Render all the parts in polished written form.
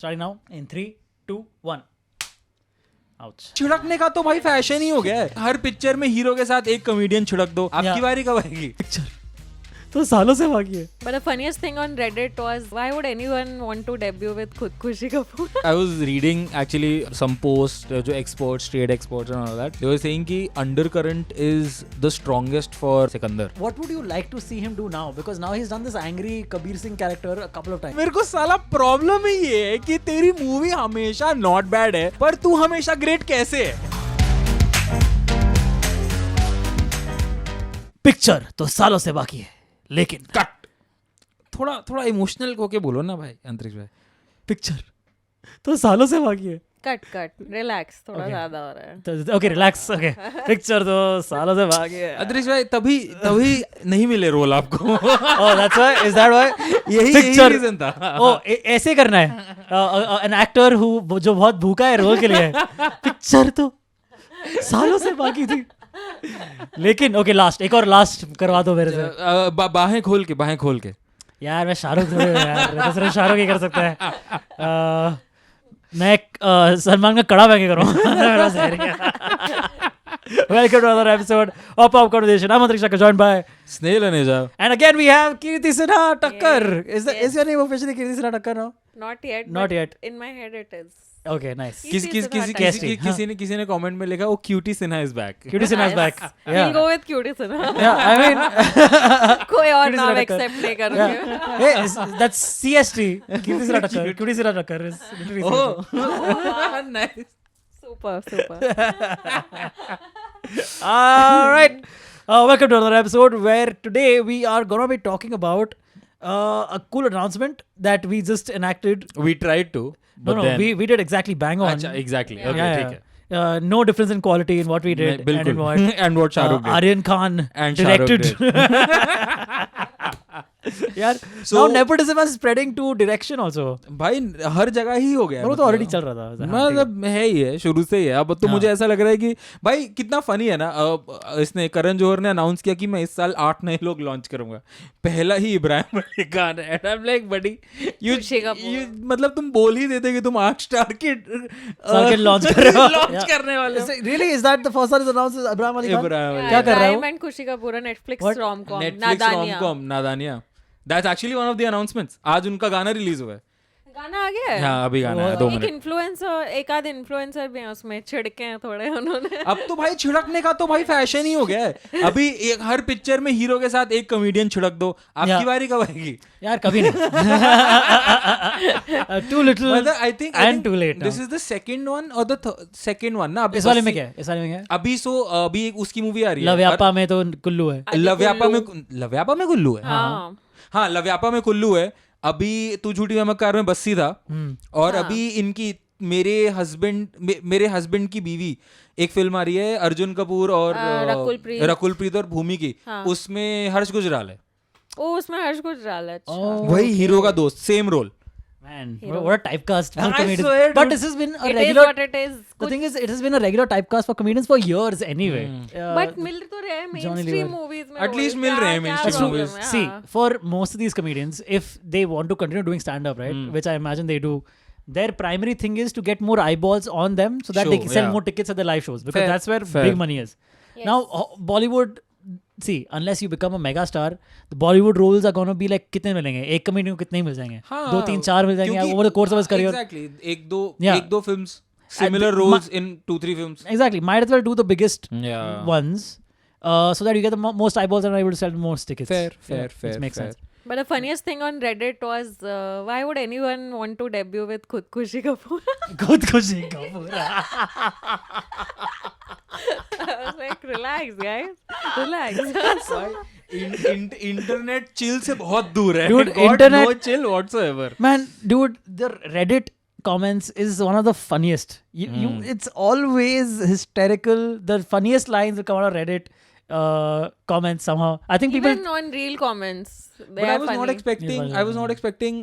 Starting now in 3, 2, 1. Ouch. छिड़कने का तो भाई फैशन ही हो गया है. हर पिक्चर में हीरो के साथ एक कॉमेडियन छिड़क दो. आपकी बारी कब आएगी? तो सालों से बाकी है. But the funniest thing on Reddit was, why would anyone want to debut with Khud Khushi Kapoor? I was reading actually some posts जो experts, trade experts and all that. They were saying कि undercurrent is the strongest for Sikandar. What would you like to see him do now? Because now he's done this angry Kabir Singh character a couple of times. मेरे को साला problem ही ये है कि तेरी movie हमेशा not bad है पर तू हमेशा ग्रेट कैसे है? पिक्चर तो सालों से बाकी है, लेकिन कट. थोड़ा इमोशनल होके बोलो ना भाई अंतरिक्ष भाई. पिक्चर तो सालों से बाकी है. Cut. Relax. थोड़ा ज़्यादा हो रहा है. तो ओके रिलैक्स. ओके पिक्चर तो सालों से बाकी है. अंतरिक्ष भाई तभी नहीं मिले रोल आपको. Oh, that's why. Is that why? यही रीजन था. ओ ऐसे करना है. एन एक्टर हु जो बहुत भूखा है रोल के लिए. पिक्चर तो सालों से बाकी थी. लेकिन ओके एक और लास्ट करवा दो मेरे से. बाहें खोल के. यार मैं शाहरुख थोड़ी हूँ यार. तो सिर्फ शाहरुख ही कर सकता है. मैं सलमान का कड़ा बहके करूँ. Welcome to another episode of Pop Conversation. I'm Antriksh Thakkar, joined by Snail and Aja. And again we have Kirti Sinha Thakkar. Is your name officially Kirti Sinha Thakkar now? Not yet. Not yet. In my head it is. Okay, nice. किसी ने comment में लिखा वो cutie Sinha is back. Cutie Sinha is back. We'll go with Cutie Sinha. Yeah, I mean कोई और Cutie नाम Sinha Thakkar. accept नहीं करूँगी. Hey, that's CST. Kirti Sinha Thakkar. Cutie Sinha Thakkar is literally CST. Nice. Super. All right. Welcome to another episode where today we are going to be talking about a cool announcement that we just enacted. We tried to. But No, then, we did exactly bang on. अच्छा, exactly. Yeah. Okay, ठीक है. No difference in quality in what we did and in what and what Shahrukh did. Aryan Khan And directed. यार So- now nepotism is spreading to direction also. भाई हर जगह ही हो गया है. वो तो ऑलरेडी चल रहा था. मतलब है ही है शुरू से ही है. अब तो मुझे ऐसा लग रहा है कि भाई कितना फनी है ना. इसने करण जौहर ने अनाउंस किया कि मैं इस साल 8 नए लोग लॉन्च करूंगा. पहला ही इब्राहिम अली खान है. I'm like buddy खुशी कपूर. मतलब तुम बोल ही देते कि तुम 8 स्टार के लॉन्च कर रहे हो. लॉन्च करने वाले हो. Really, is that the first one is announced as Abraham Ali Khan? Ibrahim Ali क्या कर रहा है वो? Ibrahim and Khushi Kapoor Netflix What? rom-com. Netflix Nadania. rom-com नादानिया. That's actually one of the announcements. आज उनका गाना रिलीज हुआ है. गाना आ गया है? हाँ अभी गाना है 2 एक मिनट. इन्फ्लुएंसर एक आध इन्फ्लुएंसर भी हैं उसमें. छिड़के हैं थोड़े उन्होंने. अब तो भाई छिड़कने का तो भाई फैशन ही हो गया है. अभी हर पिक्चर में हीरो के साथ एक कॉमेडियन छिड़क दो. आपकी बारी कब आएगी? यार कभी नहीं. Too little मतलब I think and too late. This is the second one or the second one ना. इस वाले में क्या है? इस वाले में क्या है? अभी एक उसकी मूवी आ रही है. लव्यापा में तो कुल्लू है. लव्यापा में कुल्लू है. हाँ लव्यापा में कुल्लू है. अभी तू झूठी चमत्कार में बस्सी था. और अभी इनकी मेरे हस्बैंड की बीवी एक फिल्म आ रही है अर्जुन कपूर और रकुलप्रीत और भूमि की. उसमें हर्ष गुजराल है. ओ उसमें हर्ष गुजराल है. वही हीरो का दोस्त. Same role. Man, what a typecast for I comedians. swear, But dude. this has been a It is regular. what it is. The thing is, it has been a regular typecast for comedians for years anyway. But मिल तो रहे हैं mainstream movies में. At least मिल रहे हैं mainstream movies. See, for most of these comedians, if they want to continue doing stand-up, right, which I imagine they do, their primary thing is to get more eyeballs on them so that they can sell more tickets at the live shows because that's where big money is. Yes. Now, Bollywood. See, unless you become a mega star, the Bollywood roles are gonna be like कितने मिलेंगे? एक comedian को कितने ही मिल जाएंगे? 2, 3, 4 मिल जाएंगे over the course of his career. Exactly. एक दो films, similar roles in 2-3 films. Exactly. Might as well do the biggest Yeah. ones, so that you get the most eyeballs and are able to sell more tickets. Fair. Which makes sense. But the funniest thing on Reddit was, why would anyone want to debut with Khud Khushi Kapoor? खुद खुशी Kapoor. I was like, relax guys, relax. Internet chill से बहुत दूर है. Dude, Got internet- no chill whatsoever. Man, dude, the Reddit comments is one of the funniest. It's always hysterical. The funniest lines will come out of Reddit comments somehow. I think people. Even on real comments, they But are I was funny. not expecting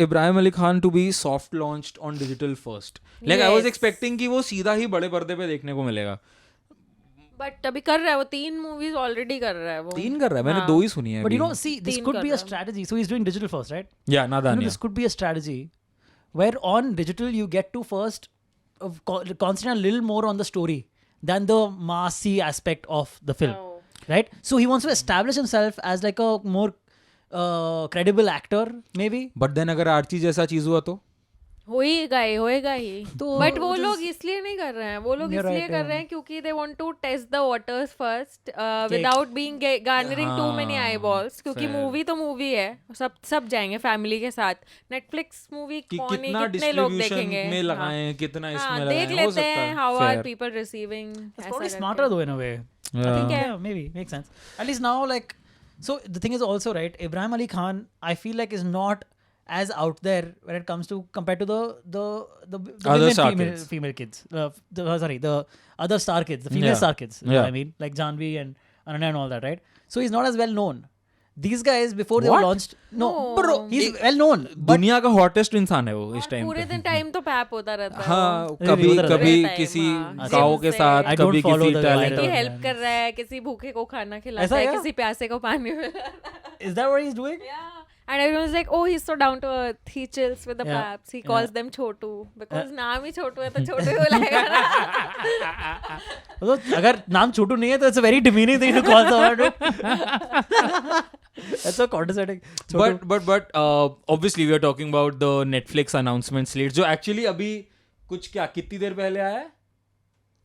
Ibrahim Ali Khan to be soft launched on digital first. Like I was Yes. expecting कि वो सीधा ही बड़े पर्दे पे देखने को मिलेगा. But अभी कर रहा है वो 3 movies already कर रहा है वो. 3 कर रहा है. मैंने 2 ही सुनी है. But you know, see, this तीन could कर be a रहा है. strategy. So he's doing digital first, right? Yeah, You know, नादानिया. this could be a strategy where on digital you get to first concentrate a little more on the story than the massy aspect of the film, right? So he wants to establish himself as like a more credible actor maybe. But then अगर Archie जैसा चीज हुआ तो होएगा ही तो but वो which लोग is- इसलिए नहीं कर रहे हैं, वो लोग You're इसलिए right, कर yeah. रहे हैं क्योंकि they want to test the waters first without being garnering too many eyeballs, क्योंकि fair. मूवी तो मूवी है, सब जाएंगे फैमिली के साथ. नेटफ्लिक्स मूवी कि कौन ही कितना कितने लोग डिस्ट्रीब्यूशन देखेंगे. में हाँ. लगाएं, कितना इसमें हाँ, लगाएं, देख हो लेते सकता हैं है. how are Fair. people receiving. It's ऐसा probably करके. smarter though in a way. I think Yeah. yeah, maybe makes sense. At least now, like, so the thing is also right. Ibrahim Ali Khan, I feel like, is not as out there when it comes to compared to the Other women star female kids. kids. The other star kids, the female Yeah. star kids. You know Yeah. what I mean, like Janvi and Ananya and all that, right? So he's not as well known. These guys before they were What? launched, no, No. bro, he's well known. But दुनिया का hottest इंसान है वो इस और time पूरे पे. दिन टाइम तो पैप होता रहता है. हाँ, वो. कभी होता रहता है. कभी Time, किसी हाँ. गाँव के Gym साथ, से. I don't कभी follow किसी the टैलेंट. guy. की Yeah. हेल्प कर रहा है, किसी भूखे को खाना खिलाता ऐसा है, क्या? किसी प्यासे को पानी पिलाता है. is that what he's doing? Yeah. And everyone's like, oh, he's so down to earth. He chills with the Yeah. paps. He calls them Chotu. Because नाम ही छोटू है तो छोटू ही बुलाएगा ना. So, अगर नाम छोटू नहीं है तो it's a very demeaning thing to call someone. That's so condescending. Chhotu. But obviously we are talking about the Netflix announcement slate जो actually अभी कुछ क्या कितनी देर पहले आया है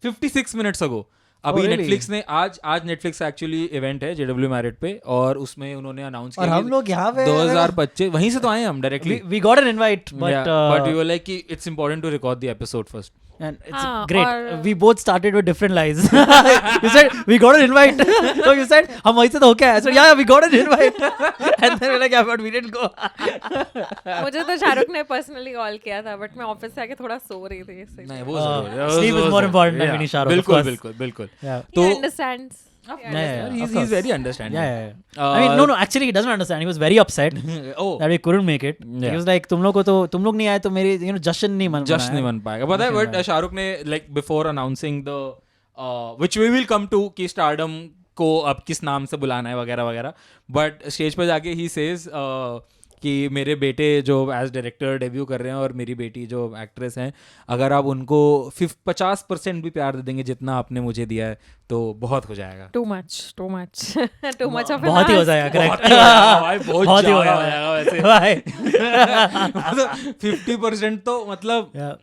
56 minutes ago. अभी Oh, really? Netflix ने आज Netflix एक्चुअली इवेंट है JW Marriott पे और उसमें उन्होंने अनाउंस और किया हम लोग यहाँ पे 2025 वहीं से तो आए हम directly. we got an invite, but but we were like कि it's important to record the episode first. and it's हाँ, great. और- We both started with different lies. You said we got an invite. So you said हम वहीं से तो होके आए. So yeah, we got an invite. And then we're like, yeah, but we didn't go. मुझे तो शाहरुख ने पर्सनली कॉल किया था, बट मैं ऑफिस से आके थोड़ा सो रही थी. नहीं वो जरूर है. sleep is more important than Vinny Shahrukh, of बिल्कुल course. बिल्कुल बिल्कुल. Yeah. तो He understands. Yeah, of he's course. very understanding. Yeah. I mean, no, actually, he doesn't understand. He was very upset Oh. that we couldn't make it. Yeah. He was like, तुम लोग नहीं आए तो मेरी जश्न नहीं मन जस्ट नहीं बन पाएगा. पता है बट शाहरुख ने like before announcing the which we will come to कि स्टारडम को अब किस नाम से बुलाना है वगैरह वगैरह, बट स्टेज पर जाके ही सेज कि मेरे बेटे जो एज डायरेक्टर डेब्यू कर रहे हैं और मेरी बेटी जो एक्ट्रेस हैं, अगर आप उनको 50% भी प्यार दे देंगे जितना आपने मुझे दिया है तो बहुत हो जाएगा. Too much of बहुत ही हो जाएगा, correct. भाई बहुत बहुत ही हो ज्यादा हो जाएगा जाएगा वैसे. 50% तो मतलब. Yeah.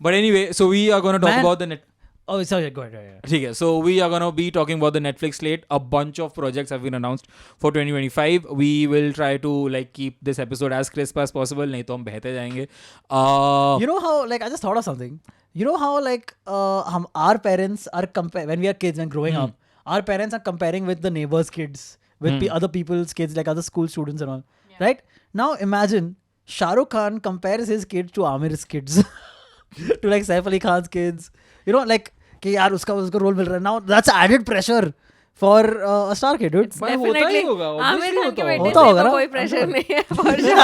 But anyway, so we are going to talk Man. about the net. Oh, sorry, go ahead. ठीक है, so we are going to be talking about the Netflix slate. A bunch of projects have been announced for 2025. We will try to like keep this episode as crisp as possible. नहीं तो हम बहते जाएंगे. You know how, like, I just thought of something. You know how, like, our parents are when we are kids and growing up, our parents are comparing with the neighbors' kids, with other people's kids, like other school students and all, right? Now imagine Shah Rukh Khan compares his kids to Amir's kids, to like Saif Ali Khan's kids. You know, like, कि यार उसका role मिल रहा है. Now that's added pressure for a star kid, dude. भाई होता ही होगा, Aamir obviously Khan के होता बेटे होगा. होता से होगा तो ना? कोई प्रेशर नहीं है for sure.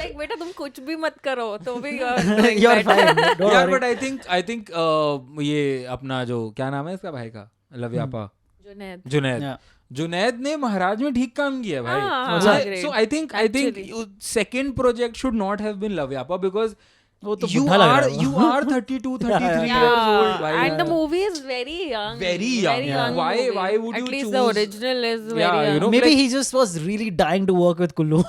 Like बेटा तुम कुछ भी मत करो तो भी You're fine. Don't यार worry. but I think ये अपना जो क्या नाम है इसका भाई का लव्यापा जुनैद. Yeah. जुनैद ने महाराज में ठीक काम किया भाई. हाँ, So- agreed. so I think Actually. second project should not have been लव्यापा because वो तो you बुढ़ा लग रहा are है. you are 32 33 Yeah. years old भाई. And the movie is very young. Very young. Yeah. Why movie. would At you least choose- the original is very Yeah, you young. know, Maybe like- he just was really dying to work with Kullu.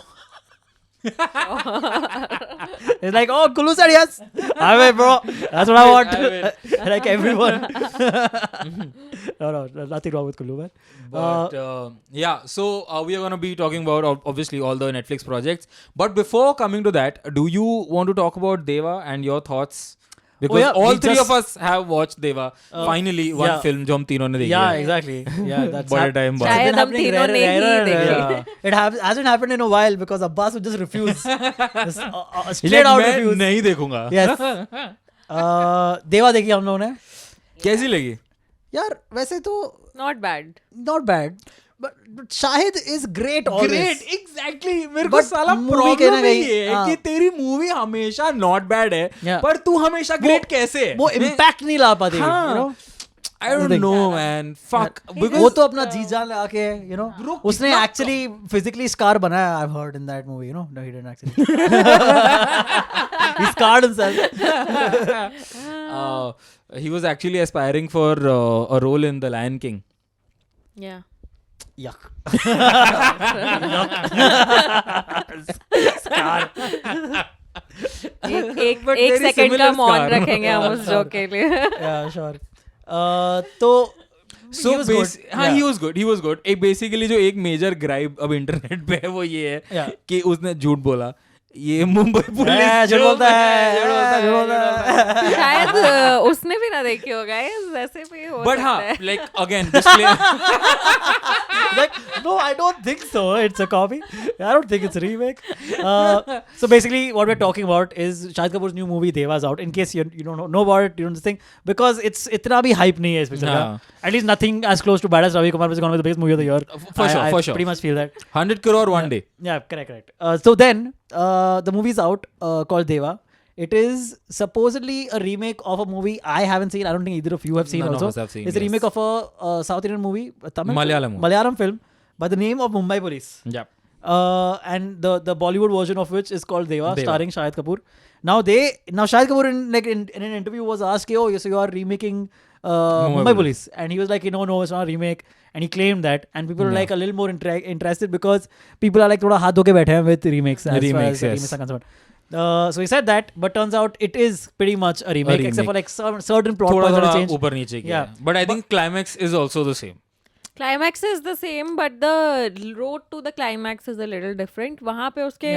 It's like, oh, Kullu said yes. I will, bro. That's what I want. I Like everyone. No, nothing wrong with Kullu, man. But yeah, so we are going to be talking about obviously all the Netflix projects. But before coming to that, do you want to talk about Deva and your thoughts? Because yeah, all we three just- of us have watched Deva. Finally, one yeah. film जो हम तीनों ने देखी Yeah, है. exactly. Yeah, that's बड़े time बाद. शायद been हम happening तीनों ने ही rarer. देखी. It hasn't happened in a while because Abbas would just refuse. Just, He's straight like, out मैं refuse. नहीं देखूंगा. Yes. देवा देखी हम लोगों ने. कैसी लगी? यार वैसे तो Not bad. not bad. But Shahid is great always. Great, exactly. मेरे को But साला movie प्रॉब्लम कहना ही कहीं- ये है हाँ. कि तेरी मूवी हमेशा नॉट बैड है Yeah. पर तू हमेशा ग्रेट कैसे है? वो impact नहीं ला पाती. हाँ. You know? I don't know man, fuck, वो because तो अपना जी जान लगा के you know Bro, उसने कितना actually physically scar बनाया. I've heard in that movie, you know. No, he didn't actually. He scarred himself. he was actually aspiring for a role in The Lion King. Yeah. Yuck. Scar. एक But एक very second का similar मौन scar. रखेंगे हम उस joke के लिए. Yeah, sure. तो So he was good. हाँ, Yeah. he was good. एक basically जो एक major gripe अब इंटरनेट पे है वो ये है Yeah. कि उसने झूठ बोला. ये मुंबई पुलिस झूठ बोलता है, झूठ बोलता है. शायद उसने भी ना देखी होगा वैसे भी हो But सकता हाँ, है. like again, disclaimer. Like, no, I don't think so. It's a copy. I don't think it's a remake. So basically, what we're talking about is Shahid Kapoor's new movie Deva is out. In case you don't know about it, you don't think because it's itna bhi hype nahi hai is picture ka. At least nothing as close to Badass Ravi Kumar, which is going to be the biggest movie of the year. For sure, I for sure. pretty much feel that. 100 crore one day. Yeah, correct. So then, the movie's out called Deva. It is supposedly a remake of a movie I haven't seen. I don't think either of you have seen None of also. us have seen, It's a yes. remake of a South Indian movie, a Tamil Malayalam movie. Malayalam film by the name of Mumbai Police. Yeah. And the Bollywood version of which is called Deva, Deva. starring Shahid Kapoor. Now Shahid Kapoor in an interview was asked, "Oh, so you are remaking Mumbai Police?" And he was like, "No, it's not a remake." And he claimed that, and people were like a little more interested because people are like, "Thoda haath dho ke baithe hain with remakes." As far as Remakes, yes. remakes are concerned. So he said that, but turns out it is pretty much a remake, except for like some certain plot points that थोड़ा have changed. ऊपर नीचे किया Yeah. है. But I think climax is also the same. Climax is the same, but the road to the climax is a little different. वहाँ पे उसके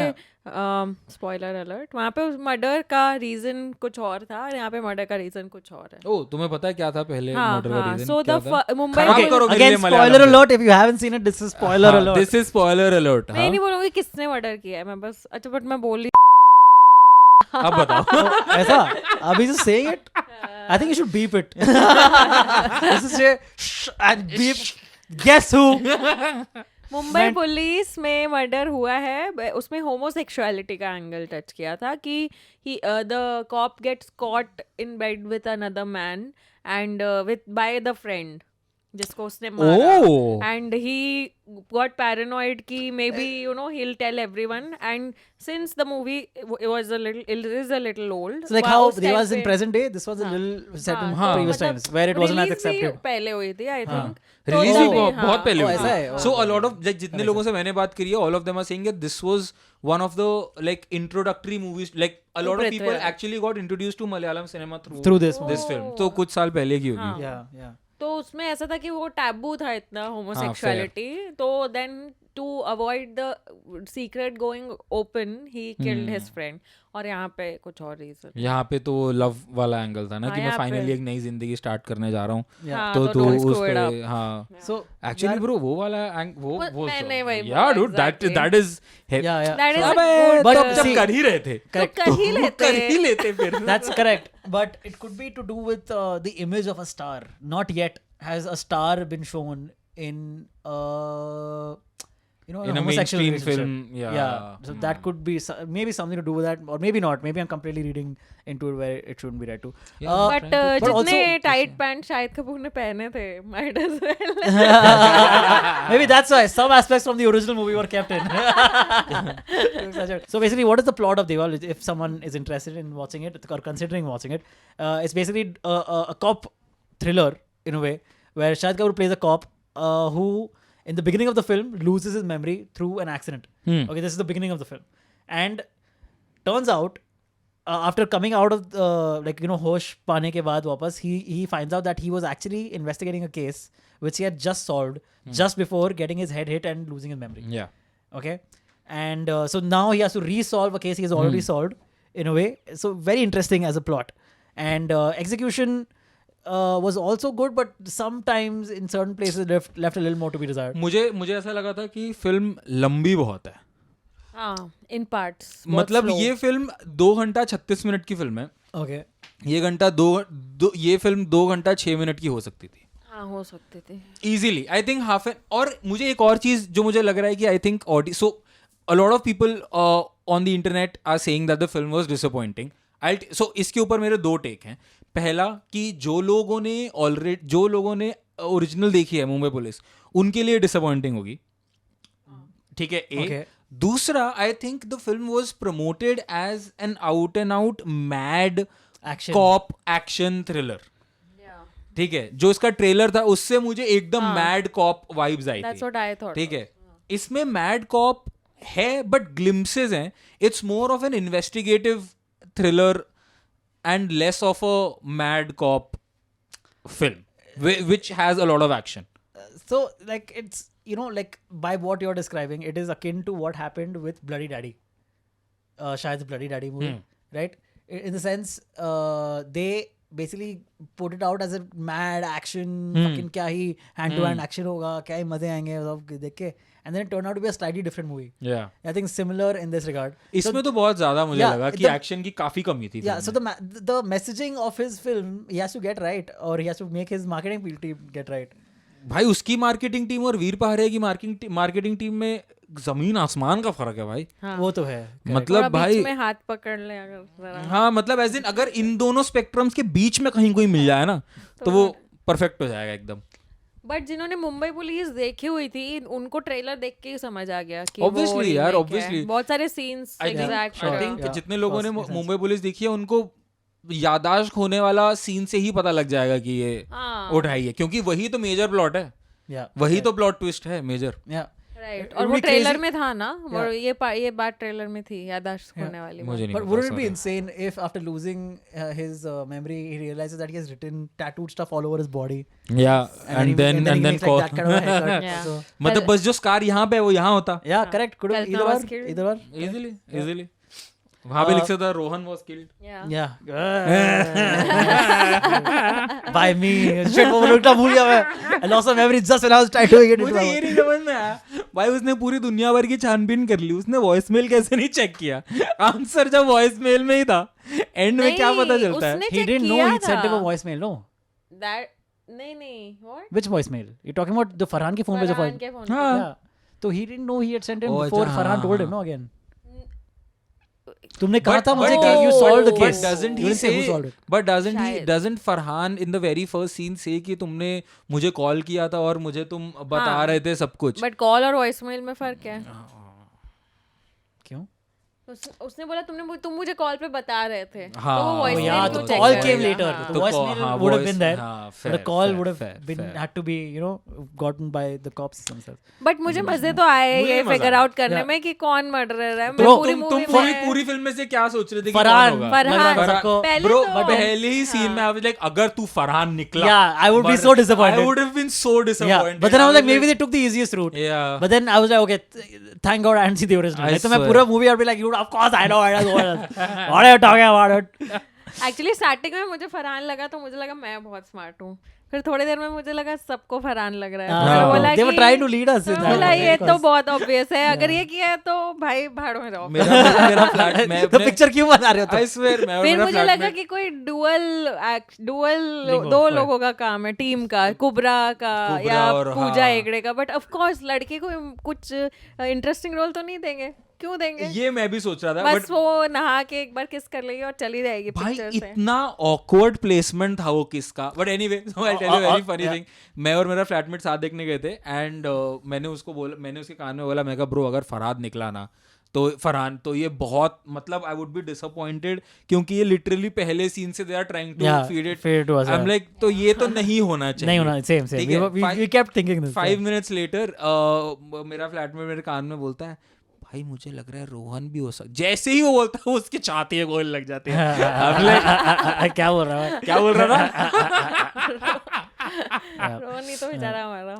spoiler alert, वहाँ पे उस murder का reason कुछ और था और यहाँ पे murder का reason कुछ और है. Oh, तुम्हें पता है क्या था पहले हाँ, murder का हाँ. reason So क्या the था? Mumbai खराब Police- करो मेरे Again, लिए Malayalam spoiler film. alert. If you haven't seen it, this is spoiler हाँ, alert. This is spoiler alert. मैं हाँ. नहीं बोलूँगी किसने murder किया है, मैं बस अच्छा but मैं बोल अब बताओ. ऐसा अभी just saying it. I think you should beep it. This is say shh and beep. Guess who? Mumbai police में मर्डर हुआ है उसमें होमोसेक्सुअलिटी का एंगल टच किया था कि the cop gets caught in bed with another man and with by the friend जिसको उसने मारा Oh. And he got paranoid कि maybe you know he will tell everyone and since the movie was a little old It's like how they was in present day. This was a little set in हाँ. previous times where it wasn't as accepted. पहले हुई थी I think release भी बहुत पहले Oh, हुई ऐसा है? थी. So a lot of like जितने लोगों से मैंने बात करी है, all of them are saying that this was one of the like introductory movies. Like a lot of people Prithviraj. actually got introduced to Malayalam cinema Through this movie. this film. तो कुछ साल पहले की होगी. Yeah. तो उसमें ऐसा था कि वो टैबू था इतना होमोसेक्सुअलिटी तो then to avoid the secret going open he killed his friend और यहाँ पे कुछ और रीजन यहाँ पे तो लव वाला एंगल था ना हाँ, कि मैं यहाँ पे- फाइनली एक नई जिंदगी स्टार्ट करने जा रहा हूँ. हाँ, तो तो don't उस screw it पे up. हाँ. So Actually bro वो वाला वो मैंने वही yeah बोला, dude exactly. that is yeah. That is a अबे good, but तब जब see- कर ही रहे थे. तो कर ही लेते कर ही लेते फिर. That's correct. But it could be to do with the image of a star. Not yet has a star been shown in In a homosexual mainstream relationship. film, yeah. So that could be maybe something to do with that, or maybe not. Maybe I'm completely reading into it where it shouldn't be read to. Yeah, but but जितने also- tight pant Shahid Kapoor ने पहने थे might as well Maybe that's why some aspects from the original movie were kept in. So basically, what is the plot of Deval? If someone is interested in watching it or considering watching it, it's basically a cop thriller in a way where Shahid Kapoor plays a cop who, in the beginning of the film, loses his memory through an accident. Okay, this is the beginning of the film, and turns out after coming out of hosh paane ke baad wapas, he finds out that he was actually investigating a case which he had just solved just before getting his head hit and losing his memory. Yeah. Okay, and so now he has to resolve a case he has already solved in a way. So very interesting as a plot, and execution was also good, but sometimes in certain places left a little more to be desired. मुझे ऐसा लगा था कि film लंबी बहुत है. हाँ इन parts मतलब ये फिल्म 2 घंटा 36 मिनट की फिल्म है. Okay. ये फिल्म 2 घंटा 6 मिनट की हो सकती थी हाँ हो सकते थे easily. I think half an. और मुझे एक और चीज जो मुझे लग रहा है कि I think so a lot of people on the internet are saying that the film was disappointing. So इसके ऊपर मेरे 2 टेक हैं. पहला कि जो लोगों ने ओरिजिनल देखी है मुंबई पुलिस, उनके लिए डिसअपॉइंटिंग होगी, ठीक है, Okay. दूसरा, I think the film was promoted as an out and out mad Action. Cop action thriller, ठीक है, जो इसका ट्रेलर था उससे मुझे एकदम mad corp vibes I That's थी, what I thought. ठीक है, इसमें मैड कॉप है बट ग्लिम्पसेस हैं, it's more of an investigative thriller and less of a mad cop film which has a lot of action. So like it's, you know, like by what you're describing, it is akin to what happened with Bloody Daddy, Shahid's Bloody Daddy movie, right? In the sense, they basically put it out as a mad action, fucking क्या ही hand to hand action होगा, क्या ही मजे आएंगे सब देख के, and then it turned out to be a slightly different movie. Yeah. I think similar in this regard. इसमें तो बहुत ज्यादा मुझे yeah, लगा कि एक्शन की काफी कमी थी. Yeah, so the messaging of his film, he has to get right, or he has to make his marketing team get right. भाई उसकी मार्केटिंग टीम और वीर पहाड़े की मार्केटिंग टीम में जमीन आसमान का फर्क है भाई. हाँ. वो तो है. मतलब थोड़ा भाई बीच में हाथ पकड़ ले अगर जरा. हाँ, मतलब एज इन अगर इन दोनों स्पेक्ट्रम्स के बीच में कहीं कोई मिल जाए ना तो वो परफेक्ट हो जाएगा एकदम. बट जिन्होंने मुंबई पुलिस देखी हुई थी उनको ट्रेलर देख के ही समझ आ गया कि Obviously वो यार, remake obviously. है. बहुत सारे scenes exact. I think Yeah, जितने लोगों ने of course, मुंबई पुलिस देखी है उनको यादाश्त होने वाला सीन से ही पता लग जाएगा कि ये हाँ. उठाई है, क्योंकि वही तो मेजर प्लॉट है, Yeah. वही तो प्लॉट ट्विस्ट है मेजर. Yeah. राइट. It और would वो be ट्रेलर crazy. में था ना, और ये बात ट्रेलर में थी, यादाश्त होने वाली. मुझे नहीं But पता, wouldn't it be sorry. insane if after losing his memory, he realizes that he has tattooed stuff all over his body, Yeah, and then he makes like that kind of a haircut. Yeah. So, मतलब बस जो scar यहाँ पे है वो यहाँ होता. yeah, correct. Could have Kalpana was killed. either or. Easily. वहाँ पे लिख सकता था Rohan was killed. Yeah. By me. Shit, वो लोग भूल गया मैं. I lost my memory just when I was tattooing it. मुझे ये नहीं समझ में आया भाई, उसने पूरी दुनिया भर की छानबीन कर ली, उसने वॉइस मेल कैसे नहीं चेक किया? आंसर जब वॉइस मेल में ही था, एंड में क्या पता चलता है? उसने He check didn't know किया he sent him a था. voicemail. No. That नहीं what? Which voicemail? You're talking about the Farhan के phone पे जो फरहान phone. के फोन. हाँ. Yeah. So he didn't know he had sent him Oh, before अच्छा, Farhan हाँ, told him. हाँ. No, again. तुमने कहा था But मुझे कि you solved the case. doesn't You he didn't say who say? solved it. But शायद. doesn't Farhan in the very first scene say कि तुमने मुझे कॉल किया था और मुझे तुम बता हाँ. रहे थे सब कुछ? बट कॉल और वॉइसमेल में फर्क है. क्यों? उसने बोला तुम मुझे कॉल पे बता रहे थे. हाँ. तो वो Oh, voicemail yeah, को the check call करेगा. came later. हाँ. The तो voicemail हाँ, would have voice- been there. हाँ, But the fair, call fair, would have fair, been fair. had to be, you know, gotten by the cops themselves. But मुझे मजे तो आए मुझे ये मजा फिगर आया. आउट करने Yeah. में कि कौन मर्डरर है. मैं तो पूरी तुम मूवी पूरी फिल्म में से क्या सोच रहे थे कि फरहान, कौन होगा? लग रहा है फरहान. सबको. पहले Bro, तो- पहले ही सीन में I was like, अगर तू फरहान निकला, Yeah, I would be so disappointed. I would have been so disappointed. Yeah, but then I was like, maybe they took the easiest route. Yeah. But then I was like, okay, thank God I didn't see the original. I Like, so मैं swear. पूरा movie I'd be like, of course I know it. What are you talking about it? Actually starting में मुझे फरहान लगा तो मुझे लगा मैं बहुत स्मार्ट हूँ. फिर थोड़ी देर में मुझे लगा सबको फरहान लग रहा है. हाँ, फिर बोला they were कि- trying to lead us in तो that बोला way, ये of तो course. बहुत ऑब्वियस है. अगर ये किया है तो भाई भाड़ों में रहो. मेरा फ्लैट मैं तो पिक्चर क्यों बना रहे हो I तुम? swear मैं और फिर मेरा मुझे फ्लैट लगा में कि कोई डुअल Lingo, दो right. लोगों का काम है, टीम का, कुबरा का कुबरा या और पूजा हाँ. हेगड़े का. बट ऑफ कोर्स लड़के को कुछ इंटरेस्टिंग रोल तो नहीं देंगे. क्यों देंगे? ये मैं भी सोच रहा था, बस but वो नहा के एक बार किस कर लेगी और चली जाएगी भाई पिक्चर से. इतना awkward placement था वो किसका. But anyway, I'll tell you a very funny yeah. thing. मैं और मेरा फ्लैटमेट साथ देखने गए थे एंड मैंने उसके कान में बोला, मैं कहा ब्रो अगर फरहान निकला ना तो फरहान तो ये बहुत मतलब आई वुड बी डिसअपॉइंटेड, क्योंकि ये लिटरली पहले सीन से they are trying to Yeah, feed it. feed it to us, I am yeah. Like तो ये तो नहीं होना चाहिए. नहीं होना, same. ठीक है, We kept thinking this. 5 minutes later मेरा फ्लैटमेट मेरे कान में बोलता है, भाई मुझे लग रहा है रोहन भी हो सकता. जैसे ही वो बोलता है उसके छाती में गोल लग जाते हैं. I'm like, क्या बोल रहा है? क्या बोल रहा था? रोनी तो बेचारा हमारा.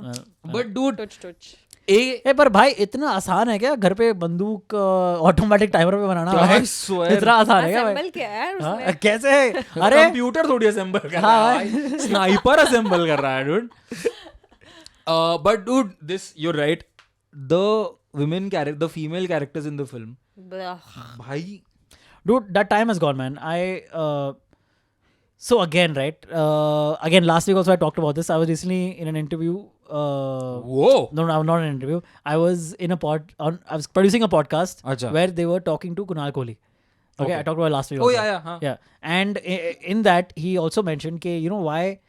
बट डूड टुच ए पर भाई इतना आसान है क्या घर पे बंदूक ऑटोमेटिक टाइमर पे बनाना? क्या भाई, swear. इतना आसान है क्या भाई? असेंबल किया है यार हाँ, उसने. कैसे? अरे कंप्यूटर थोड़ी असेंबल कर रहा हाँ, है भाई. स्नाइपर असेंबल कर रहा है dude. But dude this you are right, the female characters in the film, भाई dude, that time has gone, man. So again, right? Again, last week also I talked about this. I was recently in an interview. वो No, not in an interview. I was in I was producing a podcast अच्छा. where they were talking to Kunal Kohli. Okay, I talked about last week. Oh, also. yeah, huh. Yeah, and in that he also mentioned कि you know why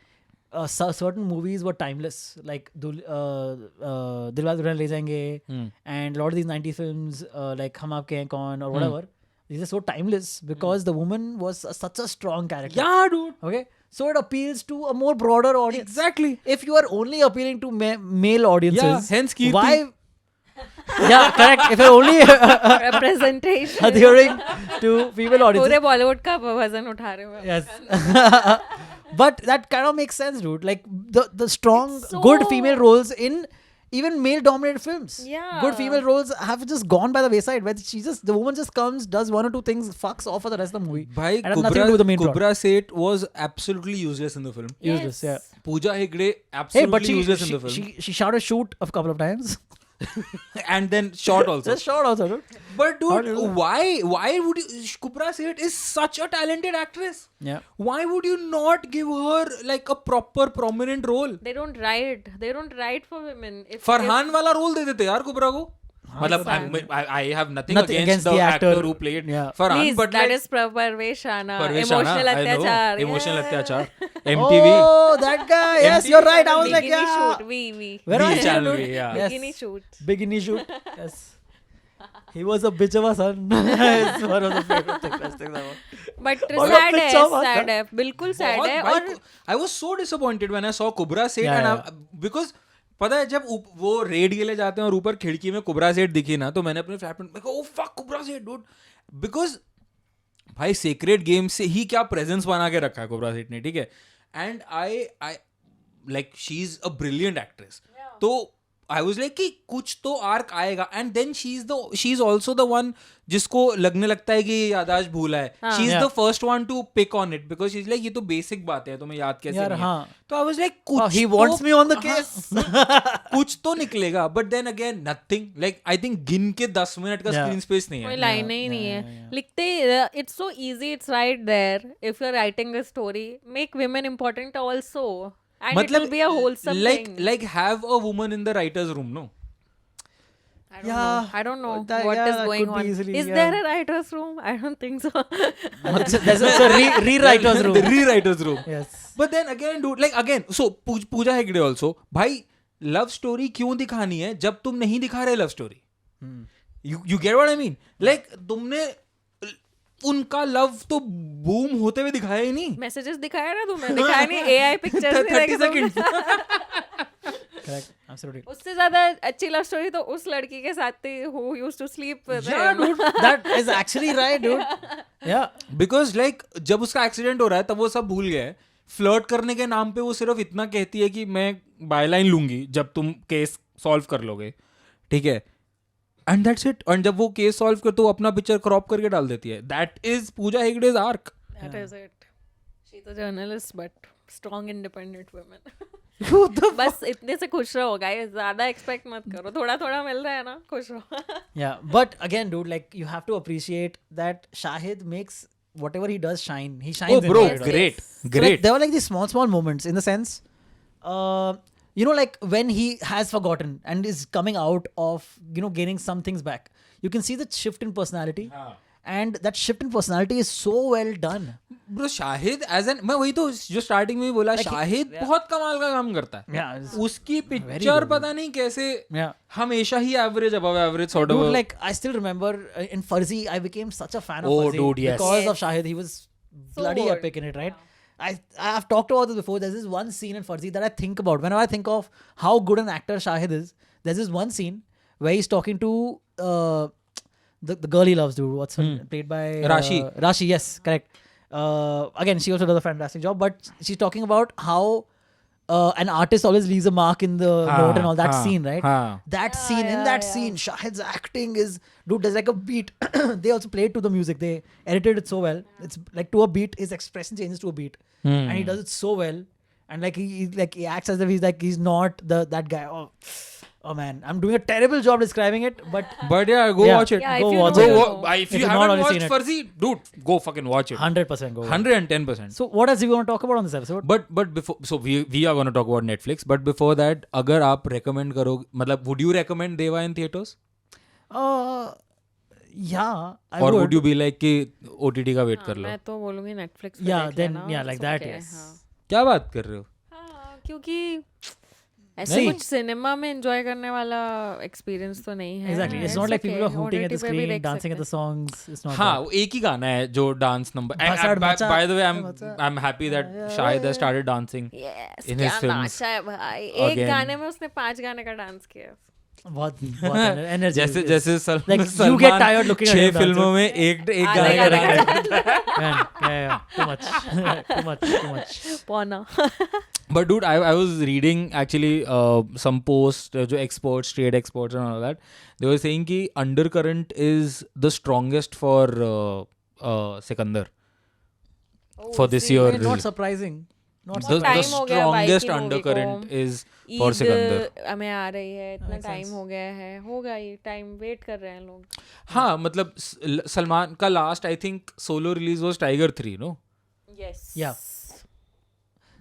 certain movies were timeless, like Dilwale Dulhania Le Jayenge and a lot of these 90s films like Hum Aapke Hain Kaun or whatever. These are so timeless because the woman was such a strong character. Yeah, dude. Okay, so it appeals to a more broader audience. Exactly. If you are only appealing to male audiences, Yeah, hence Keerthi. why? Yeah, correct. If you're only representation adhering to female audiences, पूरे बॉलीवुड का वजन उठा रहे हो yes. But that kind of makes sense, dude. Like the strong, It's so- good female roles in even male-dominated films. Yeah. Good female roles have just gone by the wayside. Where the woman just comes, does one or two things, fucks off for the rest of the movie. Bhai, and has nothing to do with the main plot. Kubra Seth was absolutely useless in the film. Useless, yeah. Pooja Hegde Hey, absolutely but useless in the film. she shot a shoot a couple of times. And then shot also. Just shot also, dude. But How do dude, you do why would you? Kubra Seth is such a talented actress. Yeah. Why would you not give her like a proper prominent role? they don't write for women if Farhan वाला role दे देते यार कुबरा को. मतलब I have nothing against the actor who played Yeah. Farhan, please but that like is Parvesh Rana Parvesh emotional Rana, I know. अत्याचार Emotional yeah. अत्याचार. MTV. Oh, that guy. Yes, MTV you're right. I was like, Bikini yeah. shoot we Where V are you, channel, dude? yeah. Yes. bikini shoot Bikini shoot. Yes. He was a bitch of a son. It's one of the favorite things ever. but और sad picture of है us, बिल्कुल sad बहुत है भाई, और I was so disappointed when I saw Kubra Seth Yeah, and because पता है जब वो रेड के लिए जाते हैं और ऊपर खिड़की में कुबरा सेठ दिखी ना तो मैंने अपने फ्लैट में कहा ओ फक कुबरा सेठ डूड बिकॉज भाई सीक्रेट गेम से ही क्या प्रेजेंस बना के रखा है कुबरा सेठ ने ठीक है and I like she is a brilliant actress तो आई वाज लाइक कि कुछ तो आर्क आएगा and then she is also the one जिसको लगने लगता है कि ये यादाश्त भूला है she is the first one to pick on it because she is like ये तो बेसिक बात है तुम्हें याद कैसे यार, नहीं है हाँ. तो आई वाज लाइक कुछ he wants me on the case. कुछ तो निकलेगा but then again nothing like I think गिन के 10 मिनट का Yeah. स्क्रीन स्पेस नहीं कोई है लाइन ही नहीं है लिखते it's so easy it's right there if you are writing a story make women important also and it will be a wholesome like have a woman in the writers room no I don't know that- what yeah, is that going could be on. easily, Is yeah. there a writer's room? I don't think so. There's also a rewriter's room. the rewriters room Yes. but then again dude like again so Pooja Hegde also भाई love story क्यों दिखानी है जब तुम नहीं दिखा रहे love story you get what I mean like तुमने उनका लव तो बूम होते हुए दिखाया ही नहीं Messages दिखाया ना तुमने दिखाया नहीं AI pictures नहीं 30 देखी तुमने? seconds Correct. Absolutely. उससे ज्यादा अच्छी लव स्टोरी तो उस लड़की के साथ थी who used to sleep with Yeah, him. dude. That is actually right, dude. Yeah. Because like जब उसका एक्सीडेंट हो रहा है तब वो सब भूल गए फ्लर्ट करने के नाम पे वो सिर्फ इतना कहती है कि मैं बायलाइन लूंगी जब तुम केस सॉल्व कर लोगे ठीक है एंड दैट्स इट एंड जब वो केस सॉल्व कर तो वो अपना पिक्चर क्रॉप करके डाल देती है that is Pooja Hegde's arc That is it. She's a journalist but strong independent women. बस इतने से खुश रहो guys ज्यादा एक्सपेक्ट मत करो थोड़ा थोड़ा मिल रहा है ना खुश रहो Yeah. But again, dude, like you have to appreciate that Shahid makes whatever he does shine. He shines. Oh in bro, it, right? great, So, great. like, there were like these small moments in the sense, you know, like when he has forgotten and is coming out of, you know, gaining some things back. You can see the shift in personality. And that shift in personality is so well done. Bro Shahid as an मैं वही तो जो starting में ही बोला Like, Shahid yeah. बहुत कमाल का काम करता है Yeah. it's- उसकी Very पिक्चर good. पता नहीं कैसे Yeah. हमेशा ही average above average sort Dude, of like I still remember in Farzi, I became such a fan of Oh, Farzi dude, yes. because of Yes. Shahid. He was So bloody good. epic in it, right? I've talked about this before. There's this one scene in Farzi that I think about whenever I think of how good an actor Shahid is. There's this one scene where he's talking to the girl he loves, dude. What's her played by Rashi. Rashi, yes, correct. Again, she also does a fantastic job, but she's talking about how an artist always leaves a mark in the note and all that scene, right? That scene, in that scene, Shahid's acting is, dude, there's like a beat. They also played to the music. They edited it so well. It's like to a beat, his expression changes to a beat. And he does it so well. And like he acts as if he's not that guy. Oh man, I'm doing a terrible job describing it, but But yeah, go Yeah. watch it. Yeah, Go if you watch know, it. you Go know. if you If you've not haven't already watched seen it. Farzi, dude, go fucking watch it. 100% go. 110%. So what else do you want to talk about on this episode? But before, so we are going to talk about Netflix. But before that, अगर आप recommend करो, मतलब would you recommend Deva in theaters? Uh, Yeah, I और would. would you be like कि OTT का wait कर लो? मैं तो बोलूंगी नेटफ्लिक्स पे Yeah, देख then लेना, yeah, like it's that, okay, yes. हाँ। क्या बात कर रहे हो? हाँ, क्योंकि ऐसे नहीं। कुछ सिनेमा में एंजॉय करने वाला एक्सपीरियंस तो नहीं है। Exactly. It's not like people are hooting at the screen, dancing at the songs. It's not. हाँ, वो एक ही गाना है जो dance number. Bhasad Macha. By the way, Macha. I'm happy that Shahid has started dancing. Yes, in his क्या films नाचा है भाई, एक again. गाने में उसने 5 गाने का डांस किया। बहुत energy. जैसे yes. जैसे Like, you Salman get tired looking at 6 him dancing. फिल्मों में एक आधे गाने का गाने डांस. का Man, yeah, too much, too much. पौना। But dude, I was reading actually some posts जो exports, trade exports and all that. They were saying कि undercurrent is the strongest for Sikandar for this year. Not release. surprising. Not The surprising. time हो गया भाई strongest की movie undercurrent को। is for Sikandar. Eid हमें आ रही है, इतना Makes टाइम sense. हो गया है, होगा ये टाइम, वेट कर रहे हैं लोग। हाँ, मतलब सलमान का last I think solo release was Tiger 3, no? Yes Yeah.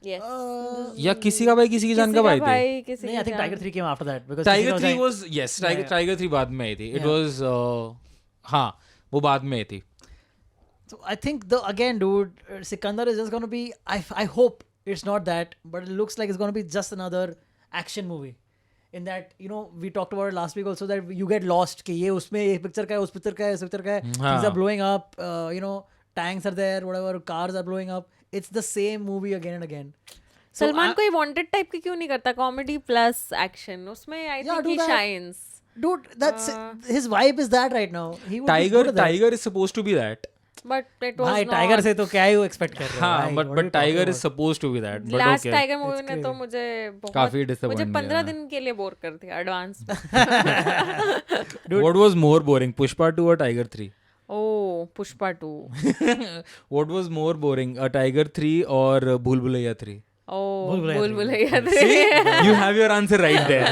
Yes या किसी का भाई किसी की जान का भाई थे. भाई किसी नहीं, I think Tiger 3 came after that because tiger Tiger 3 was yes, tiger 3 बाद में आई थी. It Yeah. was हाँ, वो बाद में आई थी. So I think again, dude, Sikandar is just gonna be. I hope it's not that, but it looks like it's gonna be just another action movie. In that, you know, we talked about it last week also that you get lost. कि ये उसमें ये picture का है, उस picture का है, इस picture का है. Things are blowing up. You know, tanks are there, whatever. Cars are blowing up. It's the same movie again and again. So Salman कोई वांटेड टाइप की क्यों नहीं करता, कॉमेडी प्लस एक्शन, उसमें आई Yeah, think do he that. Shines. dude, that's his vibe is that right now. He would be good at that. Tiger is supposed to be that. But it was भाई not. Tiger से तो क्या ही expect कर रहे हो हाँ, भाई, but what are you Tiger talking is supposed to be that. But last okay. Tiger movie It's ने तो crazy. मुझे काफी बहुत disappoint मुझे किया। 15 दिन के लिए बोर कर दिया advance. What was more boring, Pushpa 2 or Tiger 3? Oh Pushpa 2। What was more boring, a Tiger 3 or Bhool Bhulaiya 3? ओह भूल भुलैया भूल 3. Bhulaiyaa 3। See, you have your answer right there.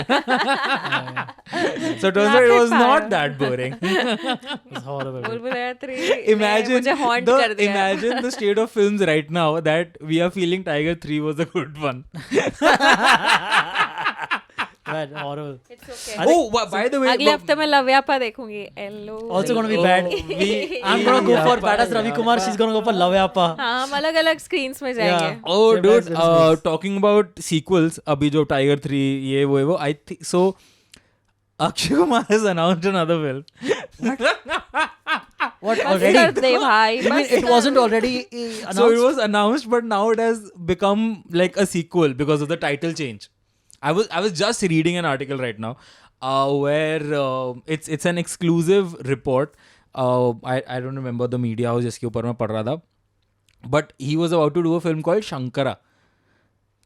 So turns out it was not that boring. It's horrible. भूल भुलैया 3 ने Imagine मुझे haunt कर दिया। imagine the state of films right now that we are feeling Tiger 3 was a good one. Bad, horrible. It's okay. I think- Oh, by the way, अगले हफ्ते मैं लव्यापा देखूंगी। Hello। Also gonna be bad. I'm gonna go for badass Ravi Kumar. She's gonna go for Lavyapa. हाँ, हम अलग अलग screens में जाएंगे। oh Same dude, as Will Smith. talking about sequels, अभी जो Tiger 3 ये वो I think so. Akshay Kumar has announced another film. What बस already? कर दे भाई, You mean बस it wasn't already announced? So it was announced, but now it has become like a sequel because of the title change. I was just reading an article right now, where it's an exclusive report. I don't remember the media house जिसके ऊपर मैं पढ़ रहा था, but he was about to do a film called Shankara.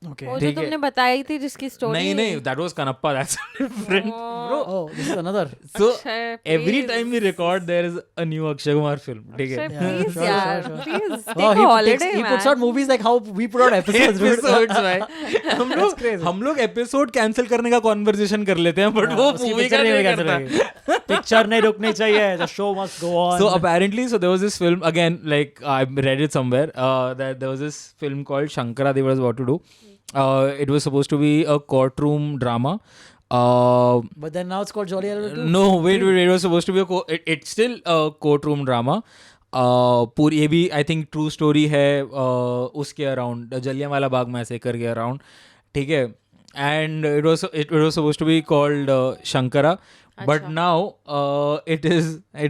Okay. वो जो ठीक है। तुमने बताई थी जिसकी स्टोरी। नहीं, that was Kanappa. That's different. Bro, oh, this is another. So Akshay, every please. time we record, there is a new Akshay Kumar film. ठीक है? Akshay, please sure, यार, sure. please take Wow, a holiday, he puts man. out movies like how we put out episodes. dude. Episodes भाई हम लोग episode cancel करने का conversation कर लेते हैं, बट वो उसकी मूवी picture का नहीं नहीं cancel करता. होगी. Picture नहीं रुकनी चाहिए. The show must go on. So apparently, so there was this film again, like I read it somewhere, that there was this film called Shankara they were about to do. It was supposed to be a courtroom drama. But then now it's called Jolly LL 2. No, wait, it was supposed to be it's still a courtroom drama. पूरी ये भी I think true story है उसके around Jallianwala Bagh massacre के around, ठीक है, and it was supposed to be called Shankara, but now it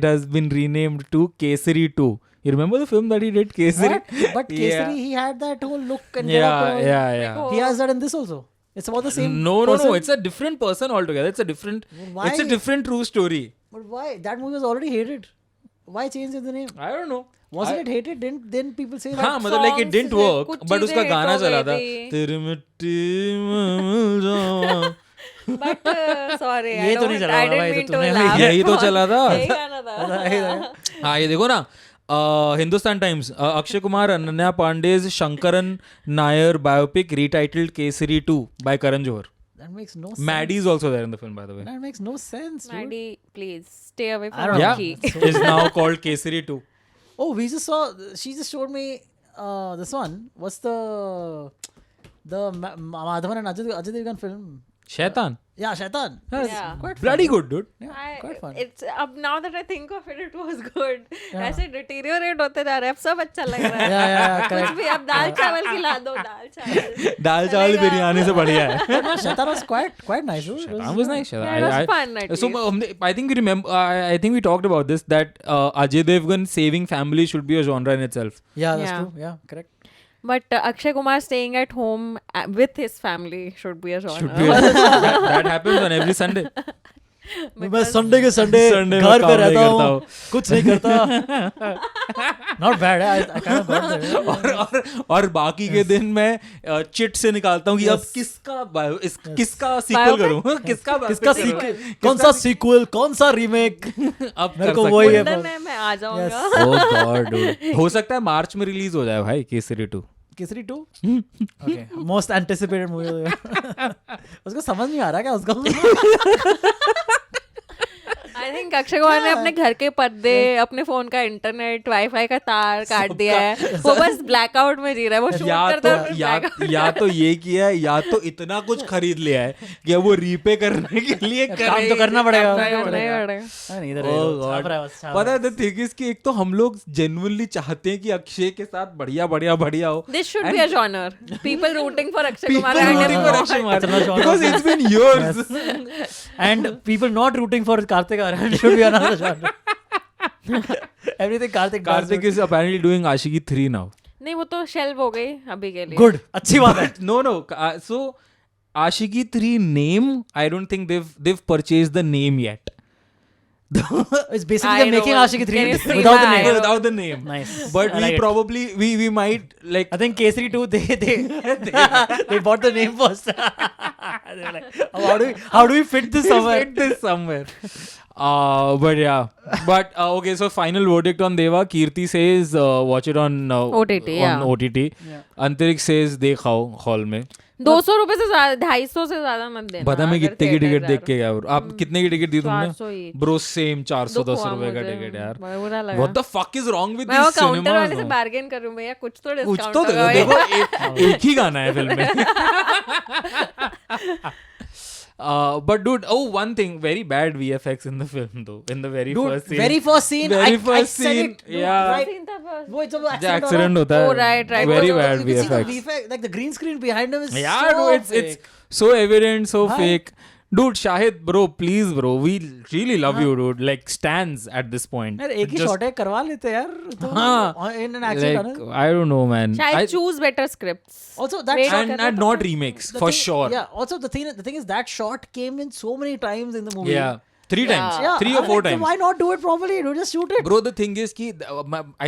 has been renamed to Kesari 2. You remember the film that he did, Kesari? What? But Kesari, he had that whole look and Yeah, get up and all. yeah. He has that in this also. It's about the same No, person. it's a different person altogether. It's a different Why? It's a different true story. But why? That movie was already hated. Why change the name? I don't know. Wasn't it hated? Didn't people say that? हाँ, मतलब like it didn't songs से work, कुछ but चीजें उसका hit गाना हो चला था, गई थी। तेरी मिट्टी में मिल जाऊं. But sorry, ये तो नहीं चला होगा भाई, तो तुमने यही तो चला था. यही गाना था। हाँ, ये देखो ना, Hindustan Times, Akshay Kumar Ananya Pandey's Shankaran Nair biopic retitled Kesari 2 by Karan Johar. That makes no sense. Maddie is also there in the film, by the way. That makes no sense. Dude. Maddie, please stay away I from don't know. Yeah, Rocky. is now called Kesari 2. Oh, we just saw. She just showed me this one. What's the Madhavan and Ajay Devgan film? शैतान Yeah, Shaitan. Yeah. Quite bloody fun. good dude. Quite fun. It's अब now that I think of it was good. ऐसे deteriorate होते जा रहे हैं, अब सब अच्छा लग रहा है. Yeah, कुछ correct. भी अब दाल चावल खिला दो, दाल चावल. दाल चावल चलेगा. बिरयानी से बढ़िया है. No, Shaitan was quite nice. It Shaitan was nice. Yeah, it was fun at So least. I think we remember. I think we talked about this that Ajay Devgan saving family should be a genre in itself. Yeah, that's Yeah. true. Yeah, correct. But Akshay Kumar staying at home with his family should be a genre. Should be that happens on every Sunday. मैं Sunday के Sunday Sunday में घर पे काम नहीं रहता करता हूँ, हूँ. कुछ नहीं करता. Not bad. I kind of got there. और बाकी के दिन मैं चिट से निकालता हूँ कि अब Yes. किसका सीक्वल करूँ, किसका किसका कौन सा सीक्वल, कौन सा रीमेक, अब मेरे कर को सकते वही हैं. है. मुंडन है, मैं आ जाऊंगा. Oh God, dude. हो सकता है मार्च में रिलीज हो जाए भाई Kesari 2. Kesari 2. Okay, most anticipated movie. उसको समझ नहीं आ रहा क्या उसको? I think अक्षय कुमार ने अपने घर के पर्दे, अपने फोन का इंटरनेट, वाईफाई का तार काट दिया है. वो बस ब्लैकआउट में जी रहा है. वो शूट करता है फिर blackout. या तो ये किया है या तो इतना कुछ खरीद लिया है कि अब वो रीपे करने के लिए काम तो करना पड़ेगा. नहीं पड़ेगा. नहीं, इधर Oh है, God. छाप रहा है बस, छाप पता रहा है द थिंग इज कि एक तो हम लोग जेन्युइनली चाहते हैं कि अक्षय के साथ बढ़िया हो. This should be a genre. People rooting for Akshay People Kumar. and rooting him for not. Akshay Kumar It's not genre. because it's been years. Yes. And people not rooting for Kartik Aryan should be another genre. Everything Kartik does. Karthik is apparently doing Ashiki 3 now. नहीं, वो तो shelve हो गई अभी के लिए. Good. अच्छी बात है. No. So Ashiki 3 name, I don't think they've purchased the name yet. It's basically I they're know. making Ashiki 3 Can you see without the my name. eye? Without the name. Nice. But I like it. probably we might like. I think Kesari 2 they bought the name first. They're like, how do we fit this somewhere? Fit this somewhere. But yeah. But okay, so final verdict on Deva. Kirti says watch it on OTT, yeah. OTT. Yeah. Antarik says देखाओ hall में. 200 रुपए से ज्यादा, 250 से ज्यादा मत देना. पता मैं अगर कितने की theatre टिकट जा देख रहे के गया हूँ. आप कितने की टिकट दी हो. तुमने? 400 ही. ब्रो सेम 410 दुख हुआ रुपए का मुझे. टिकट यार. बुरा लगा. What the fuck is wrong with मैं वो these काउंटर वाले से cinemas? बार्गेन कर रही हूँ, भैया कुछ तो कुछ डिस्काउंट तो देखो एक ही गाना है फिल्म में. But dude, one thing, very bad VFX in the film though. In the very Dude, first scene. very first scene. Very I first said scene, it. Dude, yeah. right. वो जब जो accident accident होता है. Oh, right. Very वो- bad you can see the VFX. VFX, like the green screen behind him is Yeah, so dude, it's fake. so evident, so Hi. fake. Dude, Shahid, bro, please, bro, we really love you, dude. Like, stands at this point. यार एक ही Just- shot है, करवा लेते यार. तो हाँ. in an action Like, I don't know, man. शायद choose better scripts. Also that Wait, shot, And not remakes, the for thing- sure. Yeah. Also the thing is that shot came in so many times in the movie. Yeah. 3 Yeah. times. Yeah, 3 or I'm 4 like, times. Why not do it properly? Do just shoot it. Bro, the thing is कि